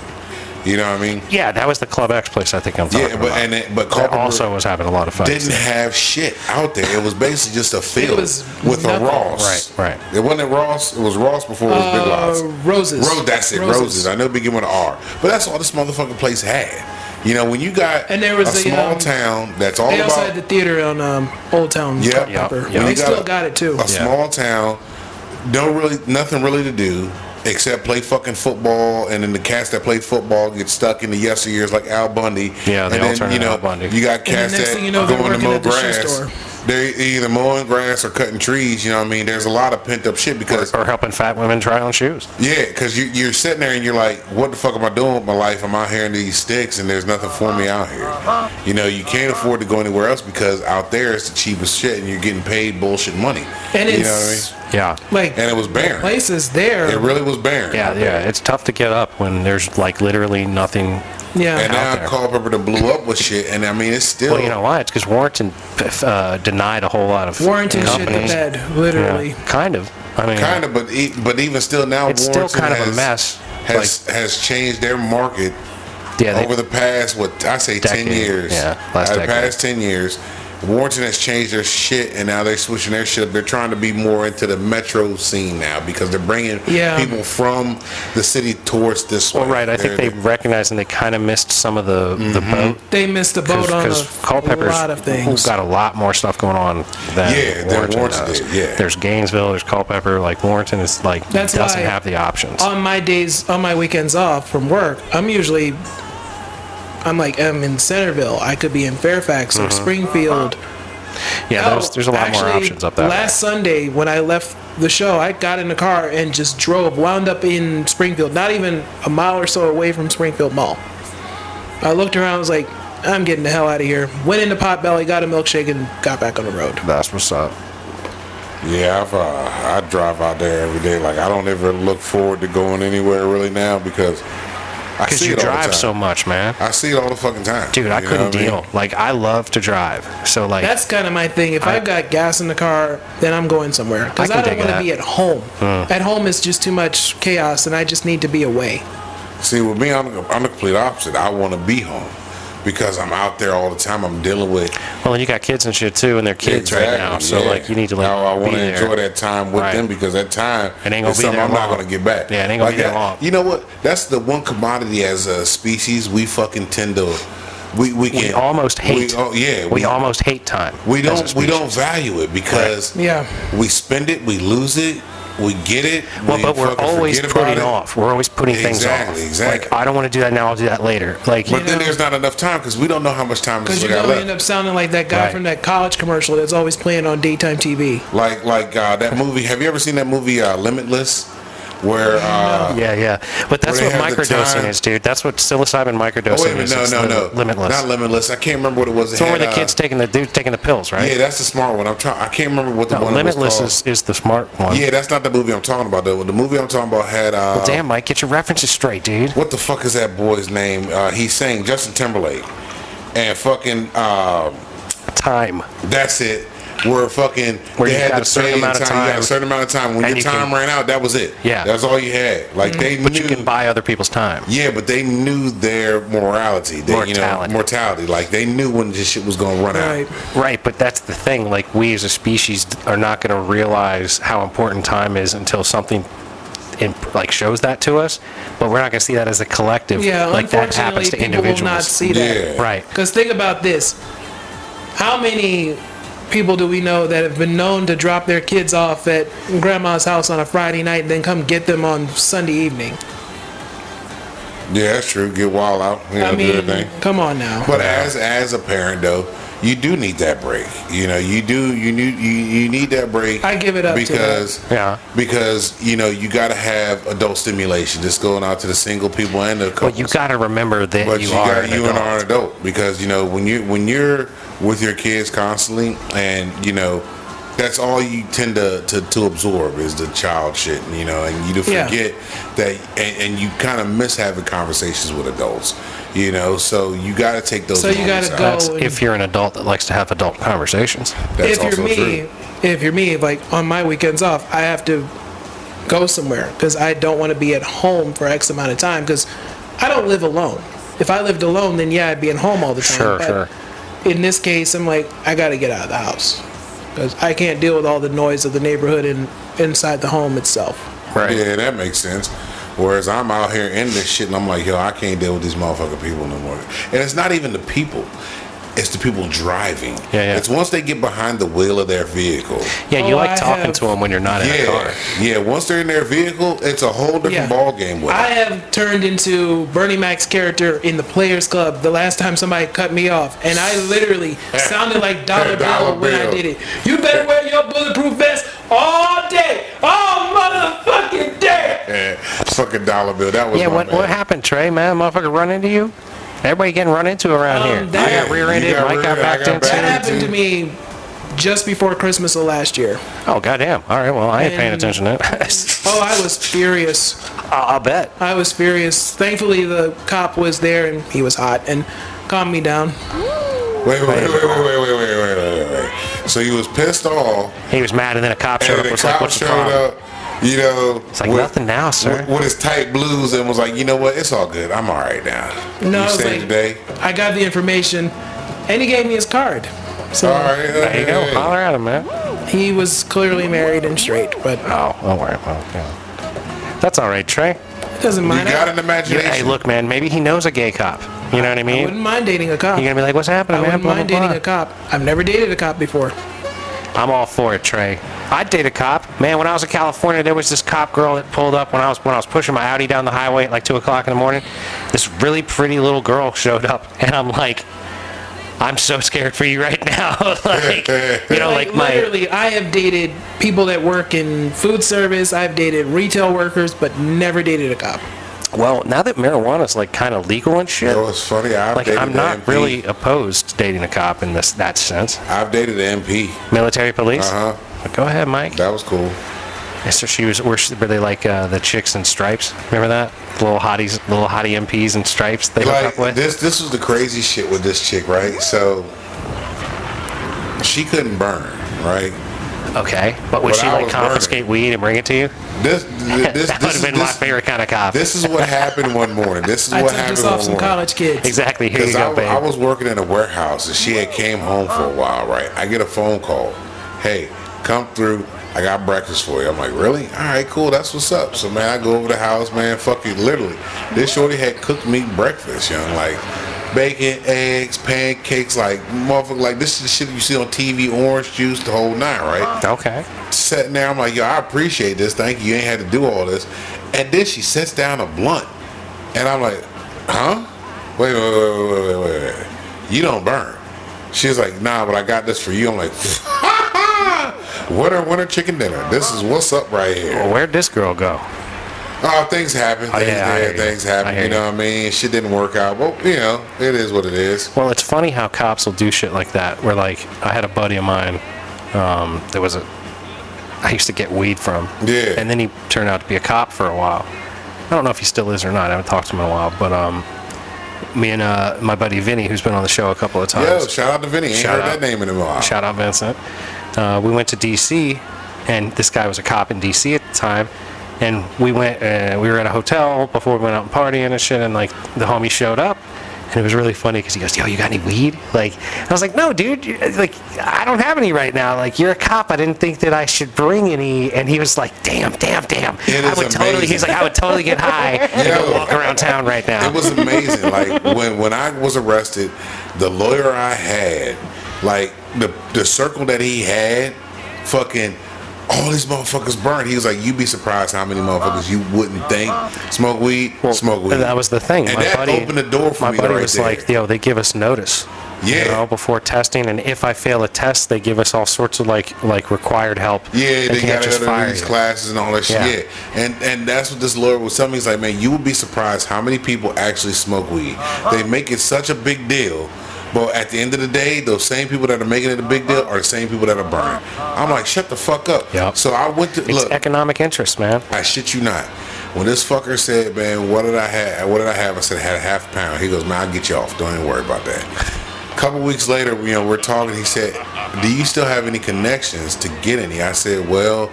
You know what I mean? Yeah, that was the Club X place I think I'm talking Yeah, but about. but That Culpeper also was having a lot of fights. didn't have shit out there. It was basically just a field was with a nothing. Ross. Right. It wasn't at Ross. It was Ross before it was Big Lots. Roses. That's it. Roses. I know it begin with an R, but that's all this motherfucking place had. You know, when you got And there was a the, small town that's all They also about had the theater on Old Town Yeah. Culpeper. Yeah. They You got still a- got it too. a small town, nothing really to do except play fucking football, and then the cats that play football get stuck in the yesteryears like Al Bundy. Yeah, the and then alternate Al Bundy. you got And the cats next that thing you know, they're going to working mow at the shoe grass. store. They're either mowing grass or cutting trees. You know what I mean? There's a lot of pent up shit because Or helping fat women try on shoes. yeah, because you're sitting there and you're like, what the fuck am I doing with my life? I'm out here in these sticks and there's nothing for me out here. You know, you can't afford to go anywhere else because out there it's the cheapest shit and you're getting paid bullshit money. And you it's know what I mean? Yeah. like And it was barren. places there. It really was barren. Yeah, yeah. It's tough to get up when there's like literally nothing. Yeah. And now there. Culpeper done blew up with shit, and I mean it's still. Well, you know why? It's because Warrington denied a whole lot of Warrington shit the companies. bed, literally. Yeah, kind of. I mean, Kind of, but even still now, It's still Warrington kind of a has- mess. Has changed their market yeah, they, over the past I say 10 Decade. years. Yeah, last the decade. past 10 years, Warrington has changed their shit, and now they're switching their shit up. They're trying to be more into the metro scene now because they're bringing Yeah. people from the city towards this well, way. right. I think they recognize and they kind of missed some of the boat. They missed the boat on Because a Culpeper's lot of things. got a lot more stuff going on than Yeah, than Warrington Warrington does. did, yeah. There's Gainesville, there's Culpeper. Like Warrington is like That's doesn't why have the options. On my days, on my weekends off from work, I'm in Centerville. I could be in Fairfax or Springfield. yeah, there's a lot more Actually, options up that way. Last Sunday, when I left the show, I got in the car and just drove, wound up in Springfield, not even a mile or so away from Springfield Mall. I looked around, was like, I'm getting the hell out of here. Went into Potbelly, got a milkshake, and got back on the road. That's what's up. Yeah, I drive out there every day. Like I don't ever look forward to going anywhere really now because I Because see you it all the drive time. so much, man. I see it all the fucking time. Dude, I You know couldn't what I mean? deal. Like, I love to drive. So, like, That's kind of my thing. If I've got gas in the car, then I'm going somewhere. Because I I, can don't dig want to that. be at home. At home is just too much chaos, and I just need to be away. See, with me, I'm the complete opposite. I want to be home because I'm out there all the time. I'm dealing with well, and you got kids and shit, too, and they're kids right now. So, yeah. like, you need to, like, I want be to there. enjoy that time with Right. them because that time It ain't gonna is be something there I'm not long. going to get back. Yeah, it ain't gonna be there that- long. You know what? That's the one commodity as a species we fucking tend to. We We almost hate. We almost hate time. We as a don't species. value it because Yeah. we spend it, we lose it, we get it. Well, we but we're fucking always forget about putting it. off. We're always putting things off. Exactly. Like, I don't want to do that now. I'll do that later. Like, But then know- there's not enough time because we don't know how much time is Because we you're got going to left. end up sounding like that guy Right. from that college commercial that's always playing on daytime TV. Like that movie. Have you ever seen that movie Limitless? Where yeah. But that's Where what they have the microdosing time- is, dude. That's what psilocybin microdosing oh wait a minute, is. It's no, Limitless. not Limitless. I can't remember what it was. It's the one where the kid's taking the pills, right? Yeah, that's the smart one. I can't remember what the No, one Limitless was called. is the smart one. Yeah, that's not the movie I'm talking about. Though the movie I'm talking about had Damn, Mike, get your references straight, dude. what the fuck is that boy's name? He sang Justin Timberlake, and fucking Time. that's it. Where fucking Where they you had got to a certain pay amount of You got time. a certain amount of time. When And your you time can- ran out, that was it. Yeah. That's all you had. Like they But knew. you can buy other people's time. Yeah, but they knew their morality. They, Mortality. mortality. Like they knew when this shit was gonna run Right. out. Right, but that's the thing. Like, we as a species are not going to realize how important time is until something like shows that to us. But we're not going to see that as a collective. Yeah, like that happens unfortunately, to people will individuals. not see that. Yeah. Right. Because think about this. How many people do we know that have been known to drop their kids off at grandma's house on a Friday night and then come get them on Sunday evening? Yeah, that's true. Get wild out. You know, I do mean, everything. come on now. But as a parent though, you do need that break. You know, you need that break. I give it up to because Yeah. because you got to have adult stimulation. Just going out to the single people and the couples. But you got to remember that But you you are got an you and adult. are an adult because when you're with your kids constantly and that's all you tend to absorb is the child shit, and you Yeah. forget that and you kind of miss having conversations with adults, so you got to take those So you moments gotta out. go. That's if you're an adult that likes to have adult conversations. That's if you're also me, true. like on my weekends off, I have to go somewhere because I don't want to be at home for X amount of time because I don't live alone. If I lived alone, then yeah, I'd be at home all the time. Sure, But sure. in this case, I'm like, I got to get out of the house because I can't deal with all the noise of the neighborhood and inside the home itself. Right. Yeah, that makes sense. Whereas I'm out here in this shit and I'm like, yo, I can't deal with these motherfucking people no more. And it's not even the people. It's the people driving. Yeah. It's once they get behind the wheel of their vehicle. Yeah, you Oh, like I talking have- to them when you're not in a car. Yeah. Once they're in their vehicle, it's a whole different ball game with I it. have turned into Bernie Mac's character in the Players Club the last time somebody cut me off, and I literally sounded like Dollar Dollar Bill when I Bill. did it. You better wear your bulletproof vest all day, all motherfucking day. Yeah, fucking dollar bill. That was Yeah, my what man. happened, Trey, man? Motherfucker run into you? Everybody getting run into around here. that- I got rear-ended, You got Mike got rear- I backed got into. That backed happened to me just before Christmas of last year. Oh, goddamn. All right, well, I ain't paying And- attention to that. Oh, I was furious. I'll bet. I was furious. Thankfully, the cop was there and he was hot and calmed me down. Wait. So you was pissed off, He was mad, and then a cop showed and up. the Was like, cop what's the showed problem? up. You know, It's like, nothing now, sir. With his tight blues, and was like, you know what? It's all good. I'm all right now. No, I you was saved like, the day. I got the information and he gave me his card. So All right. There you go. Holler at him, man. he was clearly married and straight, but Oh, don't worry. Well, yeah. That's all right, Trey. it doesn't You mind. got an Yeah, imagination. hey, look, man. Maybe he knows a gay cop. You know what I I mean? wouldn't mind dating a cop. You're gonna be like, what's happening, I man? wouldn't Blah, mind blah, dating blah. a cop. I've never dated a cop before. I'm all for it, Trey. I'd date a cop. Man, when I was in California, there was this cop girl that pulled up when I was pushing my Audi down the highway at like 2 o'clock in the morning. This really pretty little girl showed up, and I'm like, I'm so scared for you right now. like, you know, like my. literally, I have dated people that work in food service. I've dated retail workers, but never dated a cop. Well, now that marijuana's like kind of legal and shit, You know, it's funny. I've like dated I'm the not MP. really opposed to dating a cop in that sense. I've dated the MP. Military police. Uh-huh. Go ahead, Mike. That was cool. Yes, so were they like the chicks in stripes? Remember that? Little hottie MPs in stripes they hooked up Like with? this was the crazy shit with this chick, right? So she couldn't burn, right? Okay, but would But she I like was confiscate weed and bring it to you? This That would have been my favorite kind of cop. This is what happened one morning. This is I what took happened this one off some morning. college kids. Exactly. Here you Because go, babe. I was working in a warehouse and she had came home for a while, right? I get a phone call. Hey, come through. I got breakfast for you. I'm like, really? All right, cool. That's what's up. So, man, I go over the house, man. Fuck you. Literally, this shorty had cooked me breakfast, young. Like, bacon, eggs, pancakes, like, motherfucker. Like, this is the shit you see on TV, orange juice, the whole nine, right? Okay. Sitting there, I'm like, yo, I appreciate this. Thank you. You ain't had to do all this. And then she sets down a blunt. And I'm like, huh? Wait. You don't burn. She's like, nah, but I got this for you. I'm like, winter chicken dinner. This is what's up right here. Well, where'd this girl go? Oh, things happen. Oh, yeah, I hear you. Things I happen. hear You know you. what I mean? Shit didn't work out. Well, you know, it is what it is. Well, it's funny how cops will do shit like that. Where like I had a buddy of mine, I used to get weed from. Yeah. And then he turned out to be a cop for a while. I don't know if he still is or not. I haven't talked to him in a while. But me and my buddy Vinny, who's been on the show a couple of times. Yo, shout out to Vinny. Ain't Shout heard out. that name in a while. Shout out Vincent. We went to D.C. and this guy was a cop in D.C. at the time. And we went. We were at a hotel before we went out and partying and shit. And like the homie showed up, and it was really funny because he goes, "Yo, you got any weed?" Like I was like, "No, dude. Like I don't have any right now. Like you're a cop. I didn't think that I should bring any." And he was like, "Damn. It I is would totally." amazing. He's like, "I would totally get high and Yo. go walk around town right now." It was amazing. Like when I was arrested, the lawyer I had, like the circle that he had, fucking all these motherfuckers burned. He was like, you'd be surprised how many motherfuckers you wouldn't think smoke weed. Smoke weed. That was the thing. And My that buddy opened the door for my me buddy right was there. like, "Yo, they give us notice." Yeah. You know, before testing, and if I fail a test, they give us all sorts of like required help. Yeah, they can't got just to fire these you. classes and all that Yeah. shit. Yeah. And that's what this lawyer was telling me. He's like, man, you would be surprised how many people actually smoke weed. They make it such a big deal. But at the end of the day, those same people that are making it a big deal are the same people that are burning. I'm like, shut the fuck up. Yep. So I went to, It's look, economic interest, man. I shit you not. When this fucker said, man, what did I have? I said, I had a half a pound. He goes, man, I'll get you off. Don't even worry about that. A couple weeks later, you know, we're talking. He said, do you still have any connections to get any? I said, well,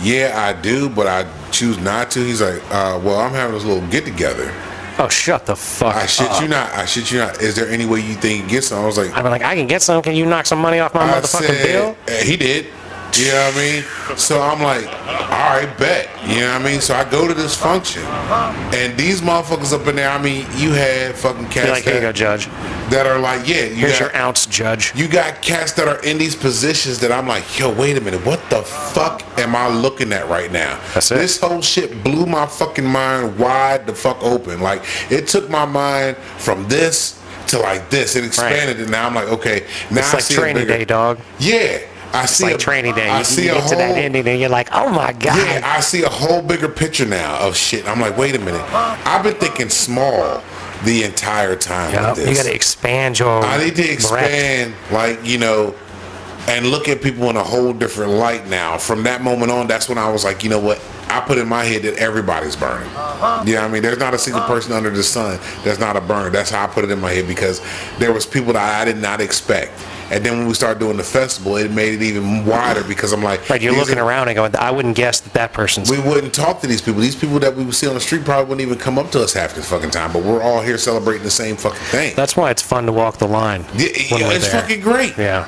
yeah, I do, but I choose not to. He's like, well, I'm having this little get together. Oh, shut the fuck I shit up. you not. I shit you not. Is there any way you think you can get some? I was like, I'm like, I can get some. Can you knock some money off my I motherfucking said, bill? he did. You know what I mean? So I'm like, all right, bet. You know what I mean? So I go to this function, and these motherfuckers up in there, I mean, you had fucking cats You're like, here you go, Judge. that are like, yeah, Here's your ounce, Judge. you got cats that are in these positions that I'm like, yo, wait a minute, what the fuck am I looking at right now? That's it. This whole shit blew my fucking mind wide the fuck open. Like, it took my mind from this to like this. It expanded it. Now I'm like, okay, now It's I like see training a bigger, day, dog. Yeah. I It's see like training day. I You see a get to that whole- ending and you're like, oh my God. yeah, I see a whole bigger picture now of shit. I'm like, wait a minute. I've been thinking small the entire time Yep, with this. you got to expand your I need to breadth. expand, like, you know, and look at people in a whole different light now. From that moment on, that's when I was like, you know what? I put in my head that everybody's burning. You know what I mean? There's not a single person under the sun that's not a burner. That's how I put it in my head, because there was people that I did not expect. And then when we started doing the festival, it made it even wider, because I'm like, Right, you're these looking are- around and going, I wouldn't guess that person's. we wouldn't talk to these people. These people that we would see on the street probably wouldn't even come up to us half the fucking time. But we're all here celebrating the same fucking thing. That's why it's fun to walk the line. Yeah, when we're it's there. fucking great. Yeah.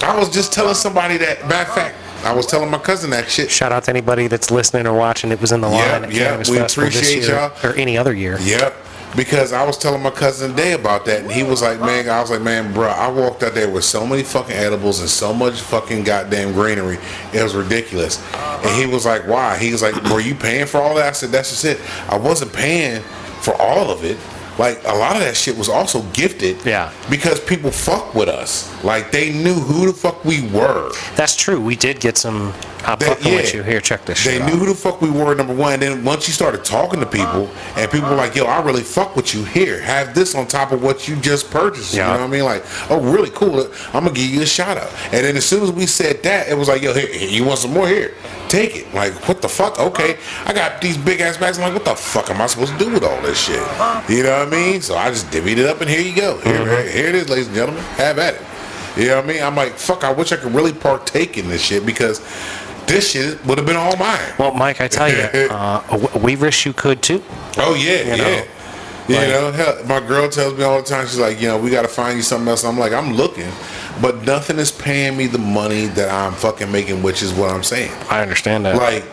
I was just telling somebody that, matter of fact, I was telling my cousin that shit. Shout out to anybody that's listening or watching. It was in the Yeah, line at yeah, Cannabis we Festival this appreciate year, y'all. or any other year. Yep. Because I was telling my cousin today about that, and he was like, man, I was like, man, bro, I walked out there with so many fucking edibles and so much fucking goddamn greenery. It was ridiculous. And he was like, why? He was like, were you paying for all that? I said, that's just it. I wasn't paying for all of it. Like, a lot of that shit was also gifted. Yeah. Because people fuck with us. Like, they knew who the fuck we were. That's true. We did get some. I'm They- fucking with yeah. you. Here, check this They shit knew out. who the fuck we were, number one. And then once you started talking to people, and people were like, yo, I really fuck with you. Here, have this on top of what you just purchased. Yeah. You know what I mean? Like, oh, really cool. I'm going to give you a shout out. And then as soon as we said that, it was like, yo, here, you want some more? Here, take it. Like, what the fuck? Okay. I got these big ass bags. I'm like, what the fuck am I supposed to do with all this shit? You know what I mean? So I just divvied it up, and here you go. Here it is, ladies and gentlemen. Have at it. You know what I mean? I'm like, fuck, I wish I could really partake in this shit, because this shit would have been all mine. Well, Mike, I tell you, we wish you could too. Oh yeah, You know, yeah. You know, hell, my girl tells me all the time, she's like, you know, we got to find you something else. I'm like, I'm looking, but nothing is paying me the money that I'm fucking making, which is what I'm saying. I understand that. Like,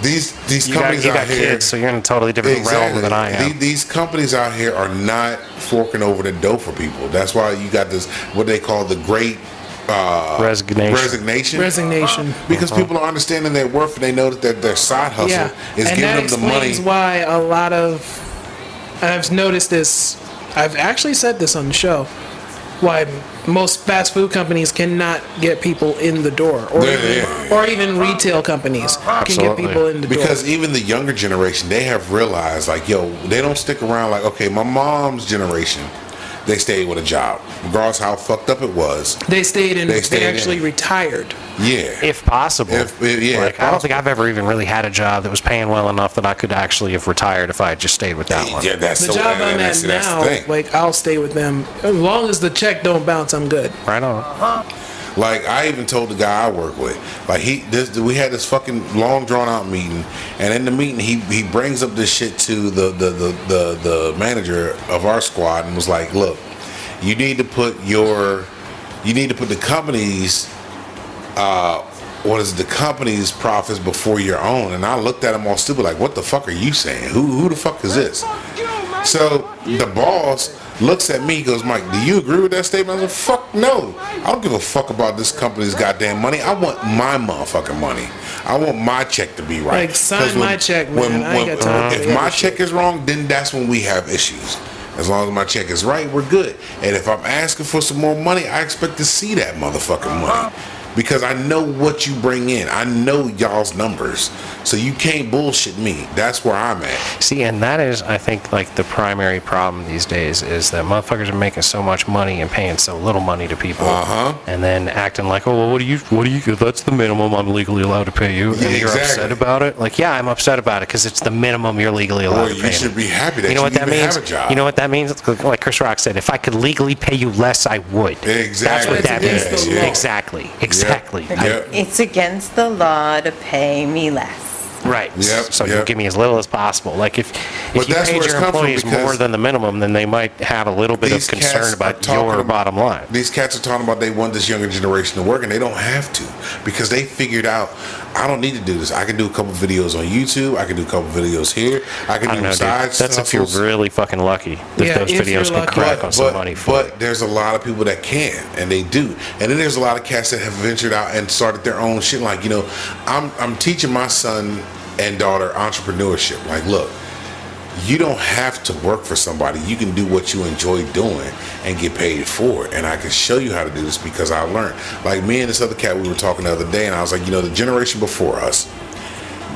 these you got, companies you out got here, kids, so you're in a totally different realm than I am. These companies out here are not forking over the dough for people. That's why you got this, what they call the great Resignation. Resignation. because people are understanding their worth, and they know that their side hustle Yeah, is and giving that them the money. explains why a lot of, and I've noticed this, I've actually said this on the show, why most fast food companies cannot get people in the door, or even retail companies can Absolutely. get people in the door. Because even the younger generation, they have realized, like, yo, they don't stick around. Like, okay, my mom's generation, they stayed with a job, regardless how fucked up it was. they stayed in, They stayed they in. actually retired. Yeah. If possible. Yeah, Like, if I don't think I've ever even really had a job that was paying well enough that I could actually have retired if I had just stayed with that one. Yeah, that's The job I'm at now, the thing. like, I'll stay with them as long as the check don't bounce. I'm good. Right on. Like, I even told the guy I work with, like, we had this fucking long drawn out meeting, and in the meeting he brings up this shit to the manager of our squad, and was like, look, you need to put the company's the company's profits before your own. And I looked at him all stupid, like, what the fuck are you saying? Who the fuck is this? So the boss looks at me, goes, Mike, do you agree with that statement? I was like, fuck no. I don't give a fuck about this company's goddamn money. I want my motherfucking money. I want my check to be right. Like, sign 'Cause my check, man. I ain't got time for if the my other shit. check is wrong, then that's when we have issues. As long as my check is right, we're good. And if I'm asking for some more money, I expect to see that motherfucking money. Because I know what you bring in. I know y'all's numbers. So you can't bullshit me. That's where I'm at. See, and that is, I think, like the primary problem these days is that motherfuckers are making so much money and paying so little money to people, and then acting like, oh, well, what do you? That's the minimum I'm legally allowed to pay you, and Yeah, you're exactly. upset about it. Like, yeah, I'm upset about it because it's the minimum you're legally allowed Well, to you pay. should me. be happy that You know what you that even means? have a job. You know what that means? Like Chris Rock said, if I could legally pay you less, I would. That's Exactly. what that It's against means. the law. Exactly. Yep. It's against the law to pay me less. Right. Yep, So you yep. give me as little as possible. Like if But you that's paid where it's your come from, employees because more than the minimum, then they might have a little bit of These concern cats about are talking your about- bottom line. These cats are talking about they want this younger generation to work, and they don't have to, because they figured out I don't need to do this. I can do a couple videos on YouTube. I can do a couple videos here. I can I don't do know, dude. side That's if you're hustles. really fucking lucky that Yeah, those if you're videos can lucky. crack on some money for but it. there's a lot of people that can, and they do. And then there's a lot of cats that have ventured out and started their own shit. Like, you know, I'm teaching my son and daughter entrepreneurship. Like, look, you don't have to work for somebody. You can do what you enjoy doing and get paid for it. And I can show you how to do this because I learned. Like me and this other cat, we were talking the other day, and I was like, you know, the generation before us,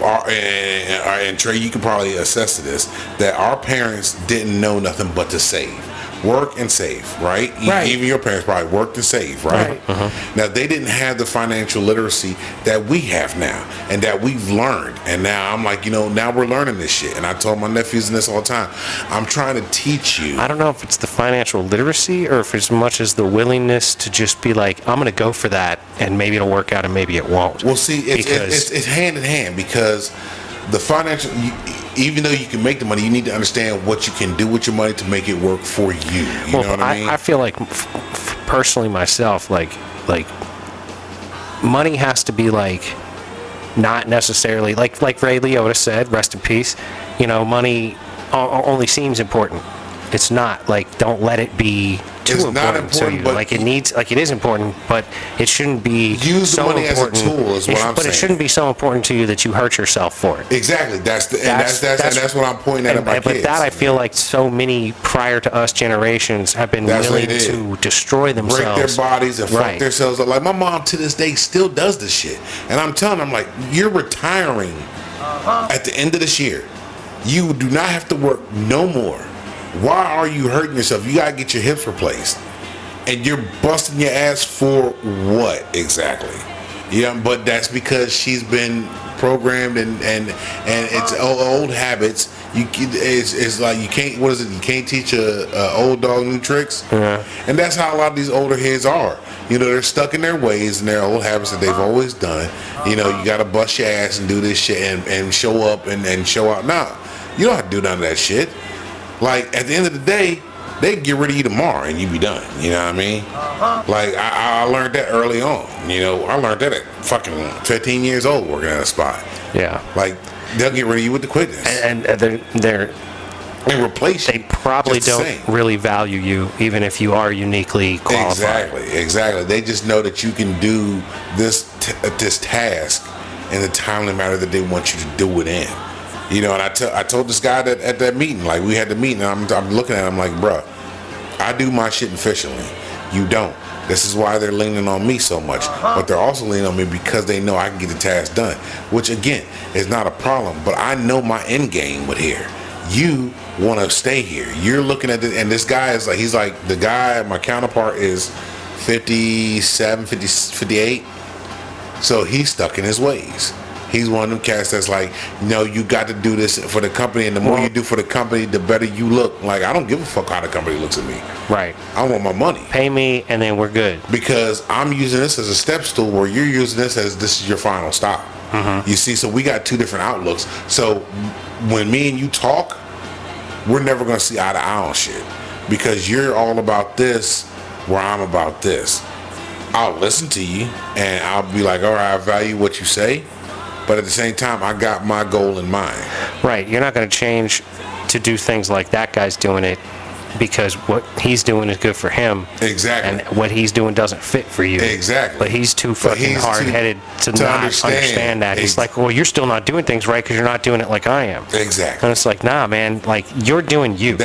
and Trey, you can probably attest to this, that our parents didn't know nothing but to save. Work and save, right? Right. Even your parents probably worked and saved, right? Right. Now, they didn't have the financial literacy that we have now and that we've learned. And now I'm like, you know, now we're learning this shit. And I told my nephews this all the time. I'm trying to teach you. I don't know if it's the financial literacy or if it's as much as the willingness to just be like, I'm going to go for that and maybe it'll work out and maybe it won't. Well, see, it's hand in hand because the financial, even though you can make the money, you need to understand what you can do with your money to make it work for you. You know what I mean? I feel like personally myself, like money has to be like not necessarily like Ray Liotta said, rest in peace. You know, money only seems important. It's not. Like, don't let it be too It's important. not important, but like it needs, like it is important, but it shouldn't be use the so money important. as a tool is what I'm But saying. it shouldn't be so important to you that you hurt yourself for it. Exactly. That's what I'm pointing at my But kids. that I feel like so many prior to us generations have been That's what willing it is. to destroy break themselves. their bodies and fuck Right. themselves up. Like my mom to this day still does this shit. And I'm telling her, I'm like, you're retiring at the end of this year. You do not have to work no more. Why are you hurting yourself? You gotta get your hips replaced. And you're busting your ass for what exactly? Yeah, but that's because she's been programmed and it's old habits. It's like you can't. What is it? You can't teach a old dog new tricks. Yeah. And that's how a lot of these older heads are. You know, they're stuck in their ways and their old habits that they've always done. You know, you got to bust your ass and do this shit and show up and show out. Nah, you don't have to do none of that shit. Like at the end of the day, they can get rid of you tomorrow and you be done. You know what I mean? Like I learned that early on. You know, I learned that at fucking 15 years old working at a spot. Yeah. Like they'll get rid of you with the quickness And they're and replace you. they probably just the don't same. really value you, even if you are uniquely qualified. Exactly. They just know that you can do this task in the timely manner that they want you to do it in. You know, and I told this guy that at that meeting, like we had the meeting, and I'm looking at him like, bruh, I do my shit efficiently. You don't. This is why they're leaning on me so much. But they're also leaning on me because they know I can get the task done, which again is not a problem. But I know my end game with here. You want to stay here. You're looking at this, and this guy is like, he's like, the guy, my counterpart is 57, 50, 58. So he's stuck in his ways. He's one of them cats that's like, no, you got to do this for the company, and the more you do for the company, the better you look. Like, I don't give a fuck how the company looks at me. Right. I want my money. Pay me and then we're good. Because I'm using this as a step stool where you're using this as this is your final stop. You see, so we got two different outlooks. So when me and you talk, we're never going to see eye to eye on shit. Because you're all about this where I'm about this. I'll listen to you and I'll be like, all right, I value what you say. But at the same time, I got my goal in mind. Right. You're not going to change to do things like that guy's doing it because what he's doing is good for him. Exactly. And what he's doing doesn't fit for you. Exactly. But he's too fucking he's hard-headed to not understand that. He's like, well, you're still not doing things right because you're not doing it like I am. Exactly. And it's like, nah, man, like, you're doing you.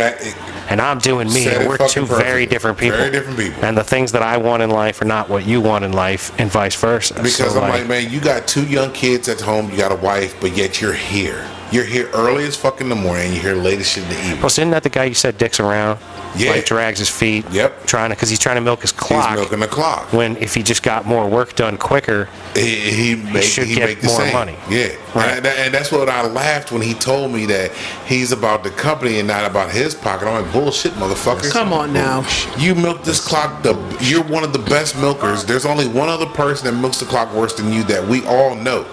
And I'm doing me. Said And it we're fucking two very perfectly. different people. Very different people. And the things that I want in life are not what you want in life, and vice versa. Because So, I'm like, man, you got two young kids at home, you got a wife, but yet you're here. You're here early as fuck in the morning, and you're here late as shit in the evening. Well, isn't that the guy you said dicks around? Yeah. Like drags his feet. Yep. Because he's trying to milk his clock. He's milking the clock. When if he just got more work done quicker, He should get make the more same. money. Yeah, Right. and that's what I laughed when he told me that he's about the company and not about his pocket. I'm like, bullshit, motherfucker. Come on now. You milk this clock. You're one of the best milkers. There's only one other person that milks the clock worse than you that we all know.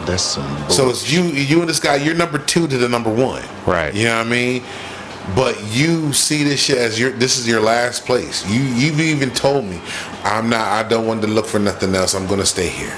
That's some bullshit. So it's you and this guy. You're number 2 to the number 1. Right. You know what I mean? But you see this shit as this is your last place. You've even told me, I don't want to look for nothing else. I'm gonna stay here.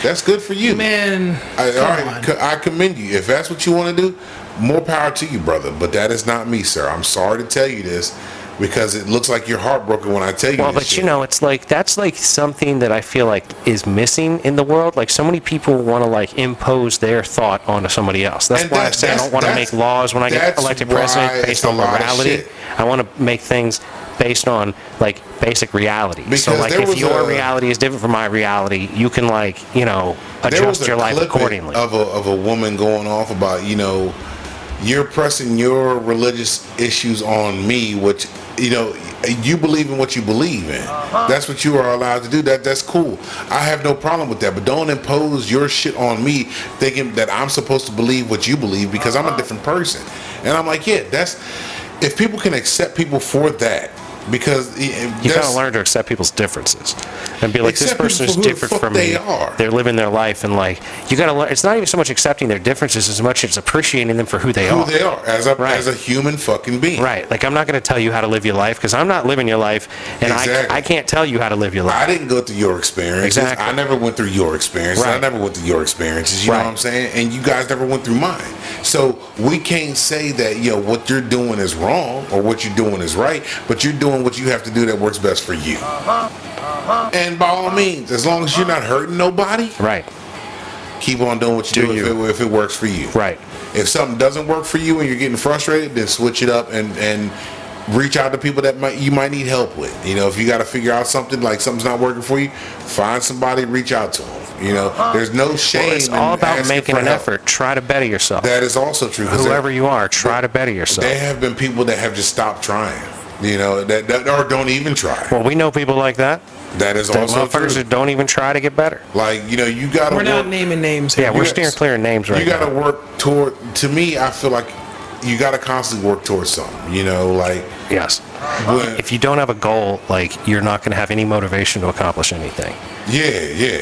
That's good for you. Man, All come right, on. I commend you. If that's what you want to do, more power to you, brother. But that is not me, sir. I'm sorry to tell you this because it looks like you're heartbroken when I tell you Well, this but shit. you know, it's like that's like something that I feel like is missing in the world. Like so many people want to like impose their thought onto somebody else. That's And why I say I don't want to make laws when I get that's elected why president it's based a on lot of morality. shit. I want to make things based on like basic reality. So Because like there if was your a- reality is different from my reality, you can like, you know, There was adjust a your life clip accordingly. of a woman going off about, you know, you're pressing your religious issues on me, which, you know, you believe in what you believe in. That's what you are allowed to do. That's cool. I have no problem with that. But don't impose your shit on me thinking that I'm supposed to believe what you believe because I'm a different person. And I'm like, yeah, that's if people can accept people for that. Because You gotta learn to accept people's differences and be like, this Accept person is people for who the different fuck from they me. are. They're living their life, and like, you gotta learn. It's not even so much accepting their differences as much as appreciating them for who they who are. they are as a Right. as a human fucking being. Right. Like, I'm not gonna tell you how to live your life because I'm not living your life, and Exactly. I can't tell you how to live your life. I didn't go through your experiences. Exactly. I never went through your experiences. I Right. never went through your experiences. You know Right. what I'm saying? And you guys never went through mine. So we can't say that, you know, what you're doing is wrong or what you're doing is right, but you're doing what you have to do that works best for you. And by all means, as long as you're not hurting nobody, Right. keep on doing what you Do do, you. if it works for you. Right. If something doesn't work for you and you're getting frustrated, then switch it up and reach out to people that you might need help with. You know, if you got to figure out something like something's not working for you, find somebody, reach out to them. You know, there's no shame. Well, it's in all about asking making for an help. effort. Try to better yourself. That is also true. 'Cause Whoever you are, try to better yourself. there have been people that have just stopped trying. You know, that or don't even try. Well, we know people like that. That is The also motherfuckers true. that don't even try to get better. Like, you know, you gotta We're not work. naming names here. Yeah, we're Yes. steering clear of names right You gotta now. work toward. To me, I feel like you gotta constantly work towards something. You know, like Yes. when, If you don't have a goal, like, you're not going to have any motivation to accomplish anything. yeah,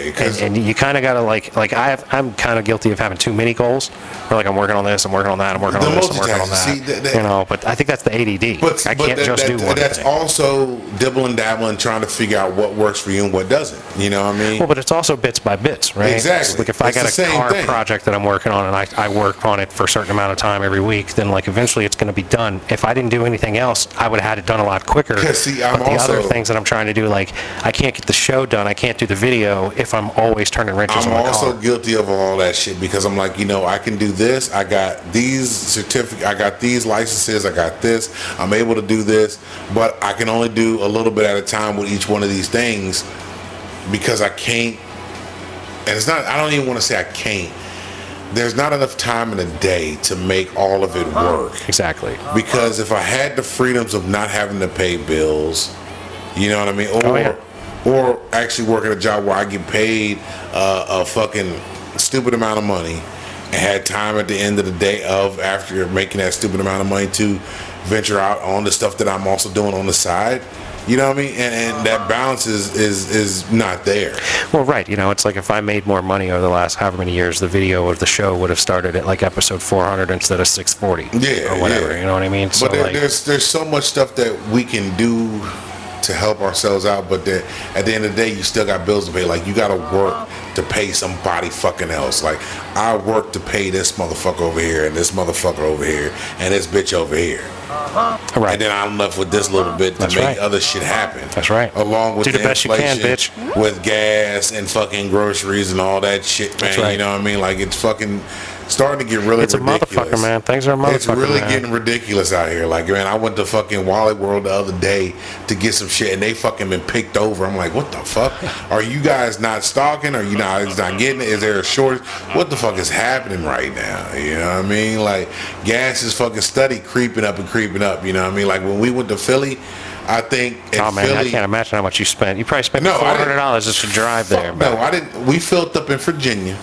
because And you kind of got to I'm kind of guilty of having too many goals. Where like I'm working on this, I'm working on that, I'm working The on this, I'm working on multitasking, that. see, You know, but I think that's the ADD. I can't just do one That's thing. also dibbling dabbling, trying to figure out what works for you and what doesn't. You know what I mean? Well, but it's also bits by bits, right? Exactly. It's like if I It's got the a same car thing. project that I'm working on and I work on it for a certain amount of time every week, then like eventually it's going to be done. If I didn't do anything else, I would have had it done a lot quicker. 'Cause see, I'm but the other also- things that I'm trying to do, like I can't get the show done, I can't do the video if I'm always turning wrenches I'm on the also car. guilty of all that shit because I'm like, you know, I can do this. I got these certificates. I got these licenses. I got this. I'm able to do this, but I can only do a little bit at a time with each one of these things because I can't. And it's not. I don't even want to say I can't. There's not enough time in a day to make all of it work. Exactly. Because if I had the freedoms of not having to pay bills, you know what I mean, or Oh, yeah. or actually work at a job where I get paid a fucking stupid amount of money and had time at the end of the day of after making that stupid amount of money to venture out on the stuff that I'm also doing on the side. You know what I mean? And that balance is not there. Well, right. You know, it's like if I made more money over the last however many years, the video of the show would have started at like episode 400 instead of 640. Yeah, Or whatever. yeah. You know what I mean? So But there, like, there's so much stuff that we can do to help ourselves out, but at the end of the day, you still got bills to pay. Like, you got to work to pay somebody fucking else. Like, I work to pay this motherfucker over here and this motherfucker over here and this bitch over here. right. And then I'm left with this little bit to That's make right. other shit happen. That's right. Along with Do the best you can, inflation, bitch. with gas and fucking groceries and all that shit, man. That's right. You know what I mean? Like, it's fucking starting to get really It's a ridiculous. motherfucker, man. Things are a motherfucker, It's really man. getting ridiculous out here. Like, man, I went to fucking Wally World the other day to get some shit, and they fucking been picked over. I'm like, what the fuck? Are you guys not stocking? Are you not getting it? Is there a shortage? What the fuck is happening right now? You know what I mean? Like, gas is fucking steady creeping up and creeping up. You know what I mean? Like, when we went to Philly, I think in Oh man, Philly, I can't imagine how much you spent. You probably spent No, I didn't. $400 just to drive there. no, I didn't. We filled up in Virginia,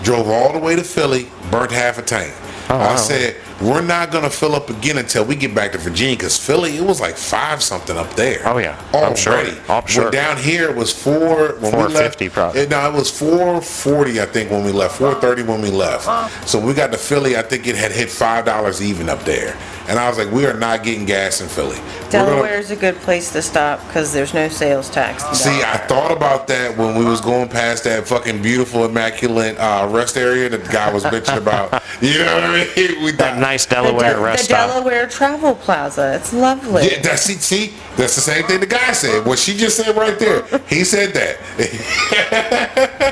drove all the way to Philly, burnt half a tank. Oh, I wow. said, we're not going to fill up again until we get back to Virginia, because Philly, it was like 5 something up there. Oh, yeah. I'm sure. Already. I'm sure. When down here, it was 4. When we left, 450 probably. No, it was 440, I think, when we left. 430 when we left. So we got to Philly, I think it had hit $5 even up there. And I was like, we are not getting gas in Philly. Delaware's a good place to stop because there's no sales tax. in See, I Delaware. thought about that when we was going past that fucking beautiful, immaculate rest area that the guy was bitching about. You know what I mean? We That thought, nice Delaware the rest stop. Delaware Travel Plaza. It's lovely. yeah, see, that's the same thing the guy said. What she just said right there. He said that.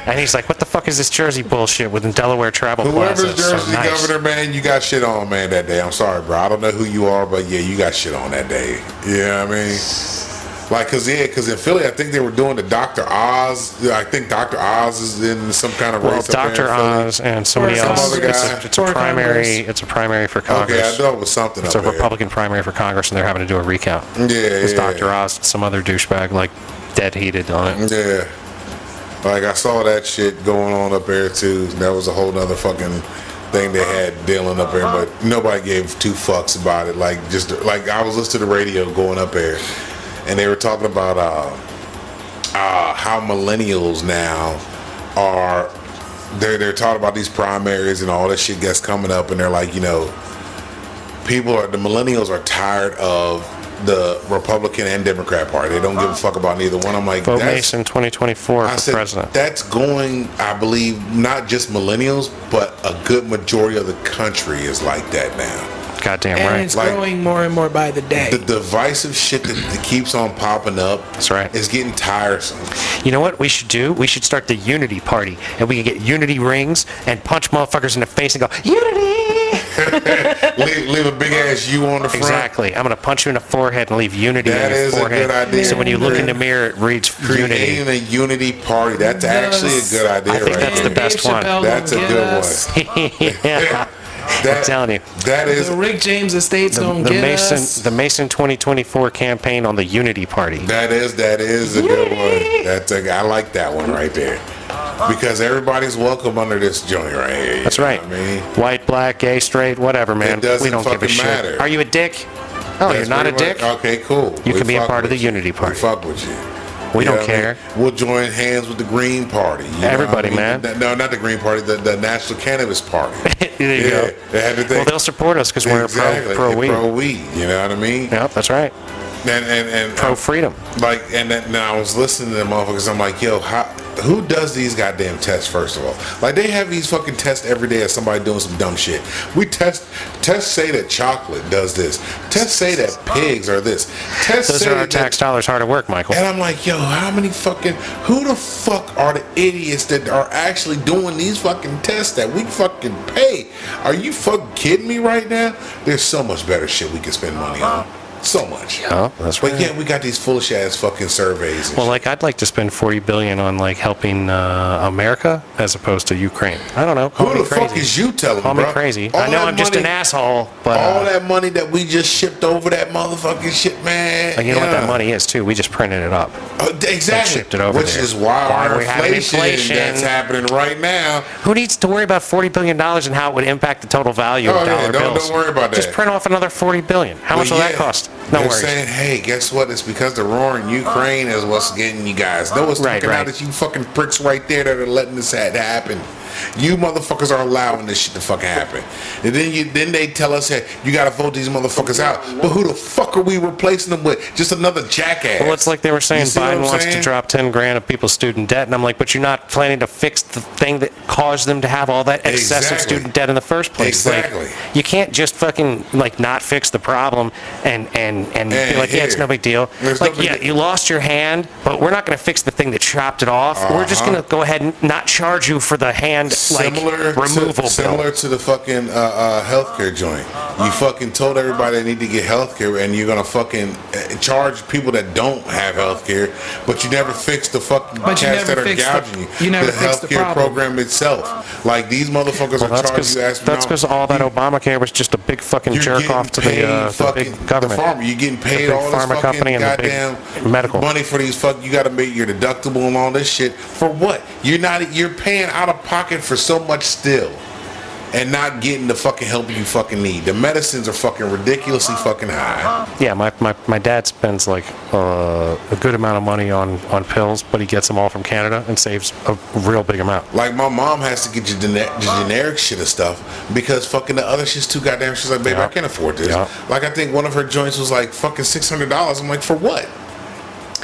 And he's like, what the fuck is this Jersey bullshit with the Delaware Travel Whoever's Plaza? It's so Jersey nice. governor, man, you got shit on, man, that day. I'm sorry, bro. I don't know who you are, but yeah, you got shit on that day. You know what I mean? Like, cause in Philly, I think they were doing the Dr. Oz. I think Dr. Oz is in some kind of Well, race. up there in Dr. Philly. Oz and somebody Or some else. other guy. It's a Or primary. Congress. It's a primary for Okay, I Congress. know it was something It's up a there. Republican primary for Congress, and they're having to do a recount. It's Yeah. Dr. Oz, and some other douchebag like dead heated on it. Yeah. Like, I saw that shit going on up there, too. That was a whole nother fucking thing they had dealing up there, but nobody gave two fucks about it. Like, just, like, I was listening to the radio going up there, and they were talking about how millennials now are, they're talking about these primaries and all that shit that's coming up, and they're like, you know, the millennials are tired of the Republican and Democrat Party. They don't give a fuck about neither one. I'm like, Vote that's, Mason 2024 I for said, president. that's going, I believe, not just millennials, but a good majority of the country is like that now. Goddamn And right. it's Like- growing more and more by the day. The divisive shit that keeps on popping up That's right. is getting tiresome. You know what we should do? We should start the Unity Party, and we can get Unity rings and punch motherfuckers in the face and go, Unity! leave a big ass U on the front. Exactly. I'm going to punch you in the forehead and leave Unity That on your is a forehead. good idea. So when you look in the mirror, it reads Unity. Creating a unity party. That's actually a good idea I think right that's the there. best one. That's a good Yeah. That, I'm telling you. That is The Rick James estate's gonna The get us. Mason 2024 campaign on the Unity Party. that is a good one. I like that one right there. Because everybody's welcome under this joint right here. That's know right. what I mean, White, black, gay, straight, whatever, man. It doesn't We don't give a fucking shit. matter. Are you a dick? Oh, That's you're not a pretty dick? much- Okay, cool. You We can be a fuck part of with the you. Unity Party. We fuck with you. We You know don't what I mean? care. We'll join hands with the Green Party. You know Everybody, what I mean? man. No, not the Green Party. The National Cannabis Party. There you go. They had to think. Well, they'll support us because we're exactly. pro weed. Pro weed. You know what I mean? Yep, that's right. And Pro freedom. Like, and then now I was listening to them motherfuckers. I'm like, yo, who does these goddamn tests? First of all, like they have these fucking tests every day of somebody doing some dumb shit. Tests say that chocolate does this. Tests say that pigs are this. Tests Those say are our that, tax dollars hard at work, Michael. and I'm like, yo, who the fuck are the idiots that are actually doing these fucking tests that we fucking pay? Are you fucking kidding me right now? There's so much better shit we can spend money on. So much. Oh, that's right. But yeah, we got these foolish ass fucking surveys. And Well, shit. like I'd like to spend $40 billion on like helping America as opposed to Ukraine. I don't know. Call Who me the crazy. fuck is you telling Call me, me bro? crazy. All I know that I'm just an money- asshole, but all that money that we just shipped over that motherfucking shit, man. you know what yeah. that money is too. We just printed it up. Exactly. shipped it over Which there. is why Why our we have inflation that's happening right now. Who needs to worry about $40 billion and how it would impact the total value Oh, of yeah, dollar don't bills? worry about Just that. print off another $40 billion. How much will that Yeah, cost? No they're worries. saying, hey, guess what? It's because the war in Ukraine is what's getting you guys. Know what's Right, taking right. out at you fucking pricks right there that are letting this happen. You motherfuckers are allowing this shit to fucking happen. And then they tell us, hey, you gotta vote these motherfuckers out. But who the fuck are we replacing them with? Just another jackass. Well, it's like they were saying You see what Biden I'm wants saying? to drop 10 grand of people's student debt, and I'm like, but you're not planning to fix the thing that caused them to have all that excessive Exactly. student debt in the first place. Exactly. Like, you can't just fucking like not fix the problem and be like, yeah, it's here. no big deal. There's no Like, big yeah, deal. you lost your hand, but we're not going to fix the thing that chopped it off. We're just Uh-huh. going to go ahead and not charge you for the hand removal bill. Similar to the fucking healthcare joint. You fucking told everybody they need to get healthcare, and you're gonna fucking charge people that don't have healthcare, but you never fix the fucking But you cats never that are fix gouging you. you never the fix the healthcare problem. program itself. Like these motherfuckers Well, are that's charging you. because all that Obamacare was just a big fucking You're jerk getting off to paid the fucking big government. The farmer. You're getting paid big all this pharma fucking company and the big goddamn medical. money for these fuck. You got to make your deductible and all this shit for what? You're paying out of pocket for so much still. and not getting the fucking help you fucking need. The medicines are fucking ridiculously fucking high. Yeah, my dad spends like a good amount of money on pills, but he gets them all from Canada and saves a real big amount. Like my mom has to get you the generic shit of stuff because fucking the other shit's too goddamn. She's like, baby, Yeah. I can't afford this. Yeah. Like I think one of her joints was like fucking $600. I'm like, for what?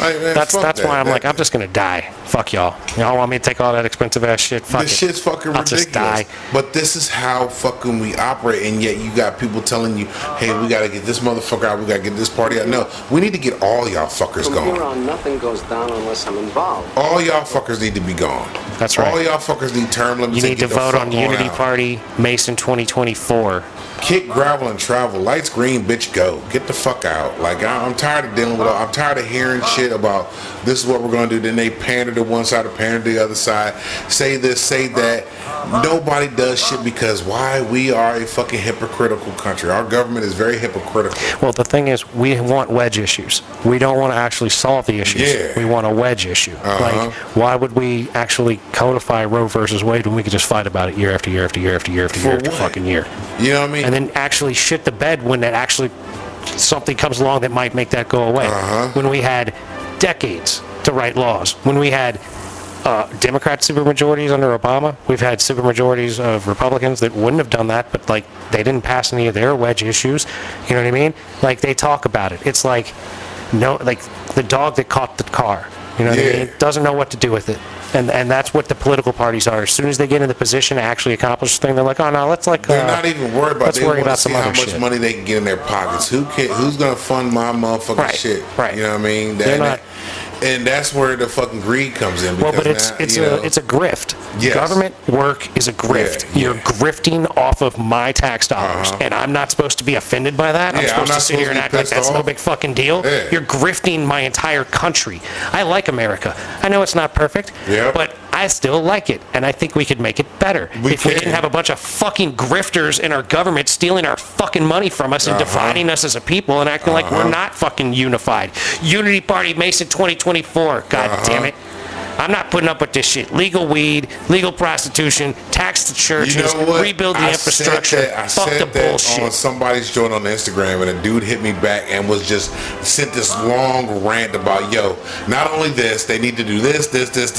Like, man, That's fuck that. why I'm like, I'm just gonna die. Fuck y'all. Y'all want me to take all that expensive ass shit? Fuck This it. shit's fucking I'll ridiculous. just die. But this is how fucking we operate, and yet you got people telling you, hey, we gotta get this motherfucker out, we gotta get this party out. No, we need to get all y'all fuckers From here gone. on, nothing goes down unless I'm involved. All y'all fuckers need to be gone. That's right. All y'all fuckers need term limits. You and need to get the vote fuck on Unity out. Party Mason 2024. Kick, gravel, and travel. Lights green, bitch, go. Get the fuck out. Like, I'm tired of dealing with I'm tired of hearing shit about this is what we're going to do. Then they pander to one side or pander to the other side. Say this, say that. Nobody does shit because why? We are a fucking hypocritical country. Our government is very hypocritical. Well, the thing is, we want wedge issues. We don't want to actually solve the issues. Yeah. We want a wedge issue. Like, why would we actually codify Roe versus Wade when we could just fight about it year after year after year after year after year after what? fucking year? You know what I mean? And then actually shit the bed when that actually something comes along that might make that go away. When we had decades to write laws. When we had Democrat supermajorities under Obama. We've had supermajorities of Republicans that wouldn't have done that, but like they didn't pass any of their wedge issues. You know what I mean? Like they talk about it. It's like like the dog that caught the car. You know what I Yeah. mean? Doesn't know what to do with it. And that's what the political parties are. As soon as they get in the position to actually accomplish the thing, they're like, oh no, let's like. They're not even worried about. Let's They worry want to about see some how other much shit. money they can get in their pockets. Who's gonna fund my motherfucking Right, shit? right. You know what I mean? They're not- and that's where the fucking greed comes in. Well, Because but it's now, it's a grift. Yes. Government work is a grift. Yeah, You're yeah. grifting off of my tax dollars, and I'm not supposed to be offended by that. I'm Yeah, I'm supposed to not sit here supposed and to act be like pissed that's no off. big fucking deal. Yeah. You're grifting my entire country. I like America. I know it's not perfect, Yep. but I still like it, and I think we could make it better We if we can. didn't have a bunch of fucking grifters in our government stealing our fucking money from us and dividing us as a people and acting like we're not fucking unified. Unity Party Mason 2024. God damn it. I'm not putting up with this shit. Legal weed, legal prostitution, tax the churches, You know what? rebuild the I infrastructure. Said that, I Fuck said the that bullshit. on somebody's joint on Instagram, and a dude hit me back and was just sent this long rant about, yo, not only this, they need to do this.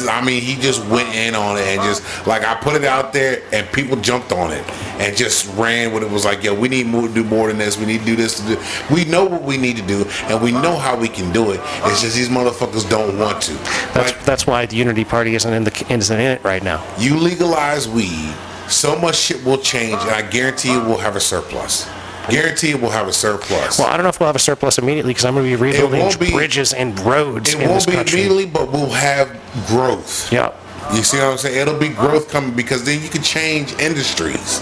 I mean, he just went in on it and just like I put it out there, and people jumped on it and just ran with it. Was like, yo, we need to do more than this. We need to do this. We know what we need to do, and we know how we can do it. It's just these motherfuckers don't want to. That's why the Unity Party isn't in it right now. You legalize weed, so much shit will change, and I guarantee you we'll have a surplus. Guarantee we'll have a surplus. Well, I don't know if we'll have a surplus immediately because I'm going to be rebuilding won't be- bridges and roads It in this won't be country. immediately, but we'll have growth. Yeah. You see what I'm saying? It'll be growth coming because then you can change industries.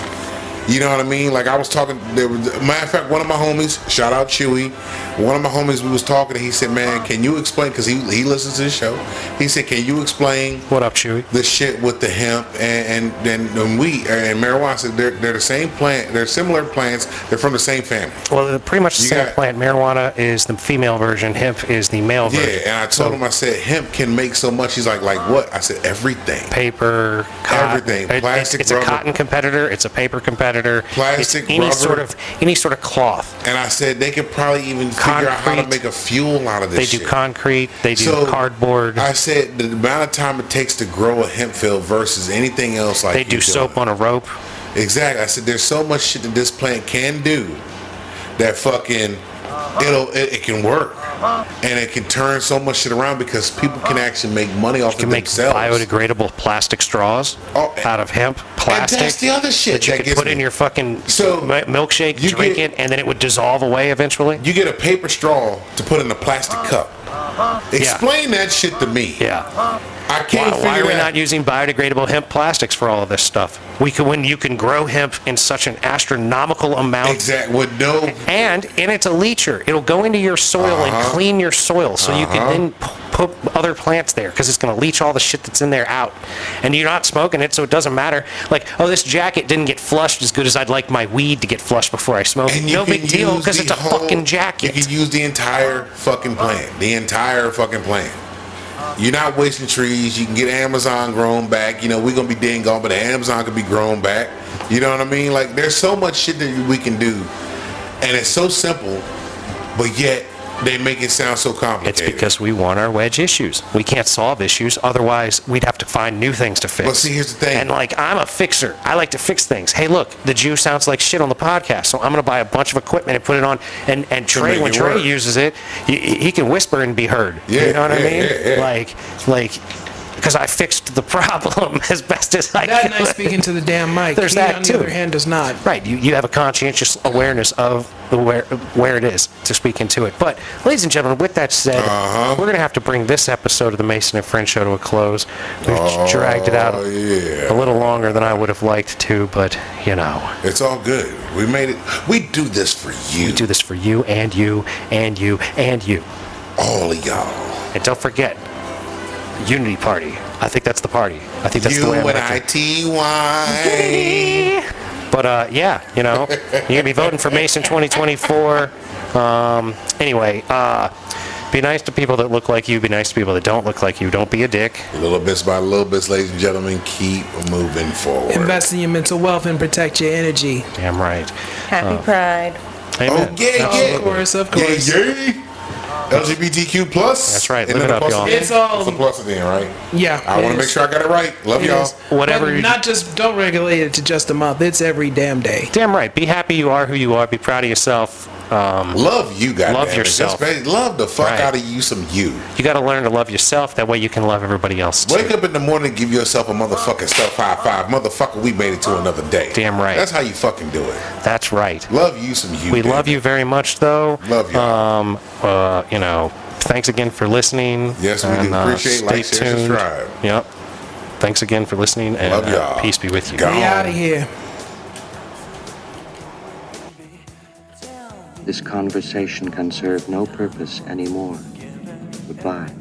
You know what I mean? Like I was talking, matter of fact, one of my homies, shout out Chewy, one of my homies, we was talking and he said, man, can you explain, because he listens to the show, he said, can you explain What up, Chewy? the shit with the hemp and weed and marijuana? I said, they're the same plant, they're similar plants, they're from the same family. Well, they're pretty much the You same got- plant. Marijuana is the female version. Hemp is the male Yeah, version. and I told him, I said, hemp can make so much. He's like what? I said, everything. Paper, cotton. Everything. It's Plastic, a rubber. cotton competitor. It's a paper competitor. Plastic, it's any rubber. any sort of cloth. And I said, they could probably even figure out how to Concrete. make a fuel out of They this do shit. concrete. They do So, cardboard. I said, the amount of time it takes to grow a hemp field versus anything else like They do you're soap doing. on a rope. Exactly. I said, there's so much shit that this plant can do that fucking it can work, and it can turn so much shit around because people can actually make money off You can of make themselves. biodegradable plastic straws Oh, out of hemp. Plastic. that's the other shit that you that could gets put in me. your fucking So, milkshake, you drink get- it, and then it would dissolve away eventually. You get a paper straw to put in a plastic cup. Explain that shit to me. Yeah. I can't Why are we figure not out. using biodegradable hemp plastics for all of this stuff? When you can grow hemp in such an astronomical amount. Exactly. With no. And it's a leacher. It'll go into your soil and clean your soil, so you can then put other plants there because it's going to leach all the shit that's in there out. And you're not smoking it, so it doesn't matter. Like, oh, this jacket didn't get flushed as good as I'd like my weed to get flushed before I smoke. And you No can big deal use because the it's a whole- fucking jacket. You can use the entire fucking plant. The entire fucking plant. You're not wasting trees. You can get Amazon grown back. You know, we're going to be dead and gone, but the Amazon could be grown back. You know what I mean? Like, there's so much shit that we can do, and it's so simple, but yet they make it sound so It's complicated. because we want our wedge issues. We can't solve issues. Otherwise, we'd have to find new things to fix. But see, here's the thing. And like, I'm a fixer. I like to fix things. Hey, look, the Jew sounds like shit on the podcast, so I'm going to buy a bunch of equipment and put it on. And Trey, make when it Trey work. uses it, he can whisper and be heard. Yeah, you know what I yeah, mean? yeah, yeah. Like, because I fixed the problem as best as I That could. night speaking to the damn mic. There's he, that on too. the other hand, does not. Right, you have a conscientious awareness of the where it is to speak into it. But, ladies and gentlemen, with that said, we're going to have to bring this episode of the Mason and Friend Show to a close. We've dragged it out yeah. a little longer than I would have liked to, but, you know, It's all good. We made it. We do this for you. we do this for you and you and you and you. All of y'all. And don't forget, Unity Party. I think that's the party. I think that's the way I'm gonna U-N-I-T-Y. But yeah, you know, you're gonna be voting for Mason 2024. Anyway, be nice to people that look like you. Be nice to people that don't look like you. Don't be a dick. Little bits by little bits, ladies and gentlemen, keep moving forward. Invest in your mental wealth and protect your energy. Damn right. Happy Pride. Amen. Oh, yeah, Of yeah. course, of course. Yeah. LGBTQ plus. That's right. Isn't Live that it a up, plus y'all. again? It's all- It's a plus again, right? Yeah. I want to make sure I got it right. Love It y'all. is. Whatever But you- not just, don't regulate it to just a month. It's every damn day. Damn right. Be happy you are who you are. Be proud of yourself. Love you, guys. Love yourself. Love the fuck Right. out of you some you. You got to learn to love yourself. That way you can love everybody else too. Wake up in the morning and give yourself a motherfucking self high five. Motherfucker, we made it to another day. Damn right. That's how you fucking do it. That's right. Love you some you. We dude. love you very much, though. Love you. You know, thanks again for listening. Yes, we do. Appreciate, stay like, share, tuned. subscribe. Yep. Thanks again for listening, and Love y'all. peace be with you. Go. Be out of here. This conversation can serve no purpose anymore. Goodbye.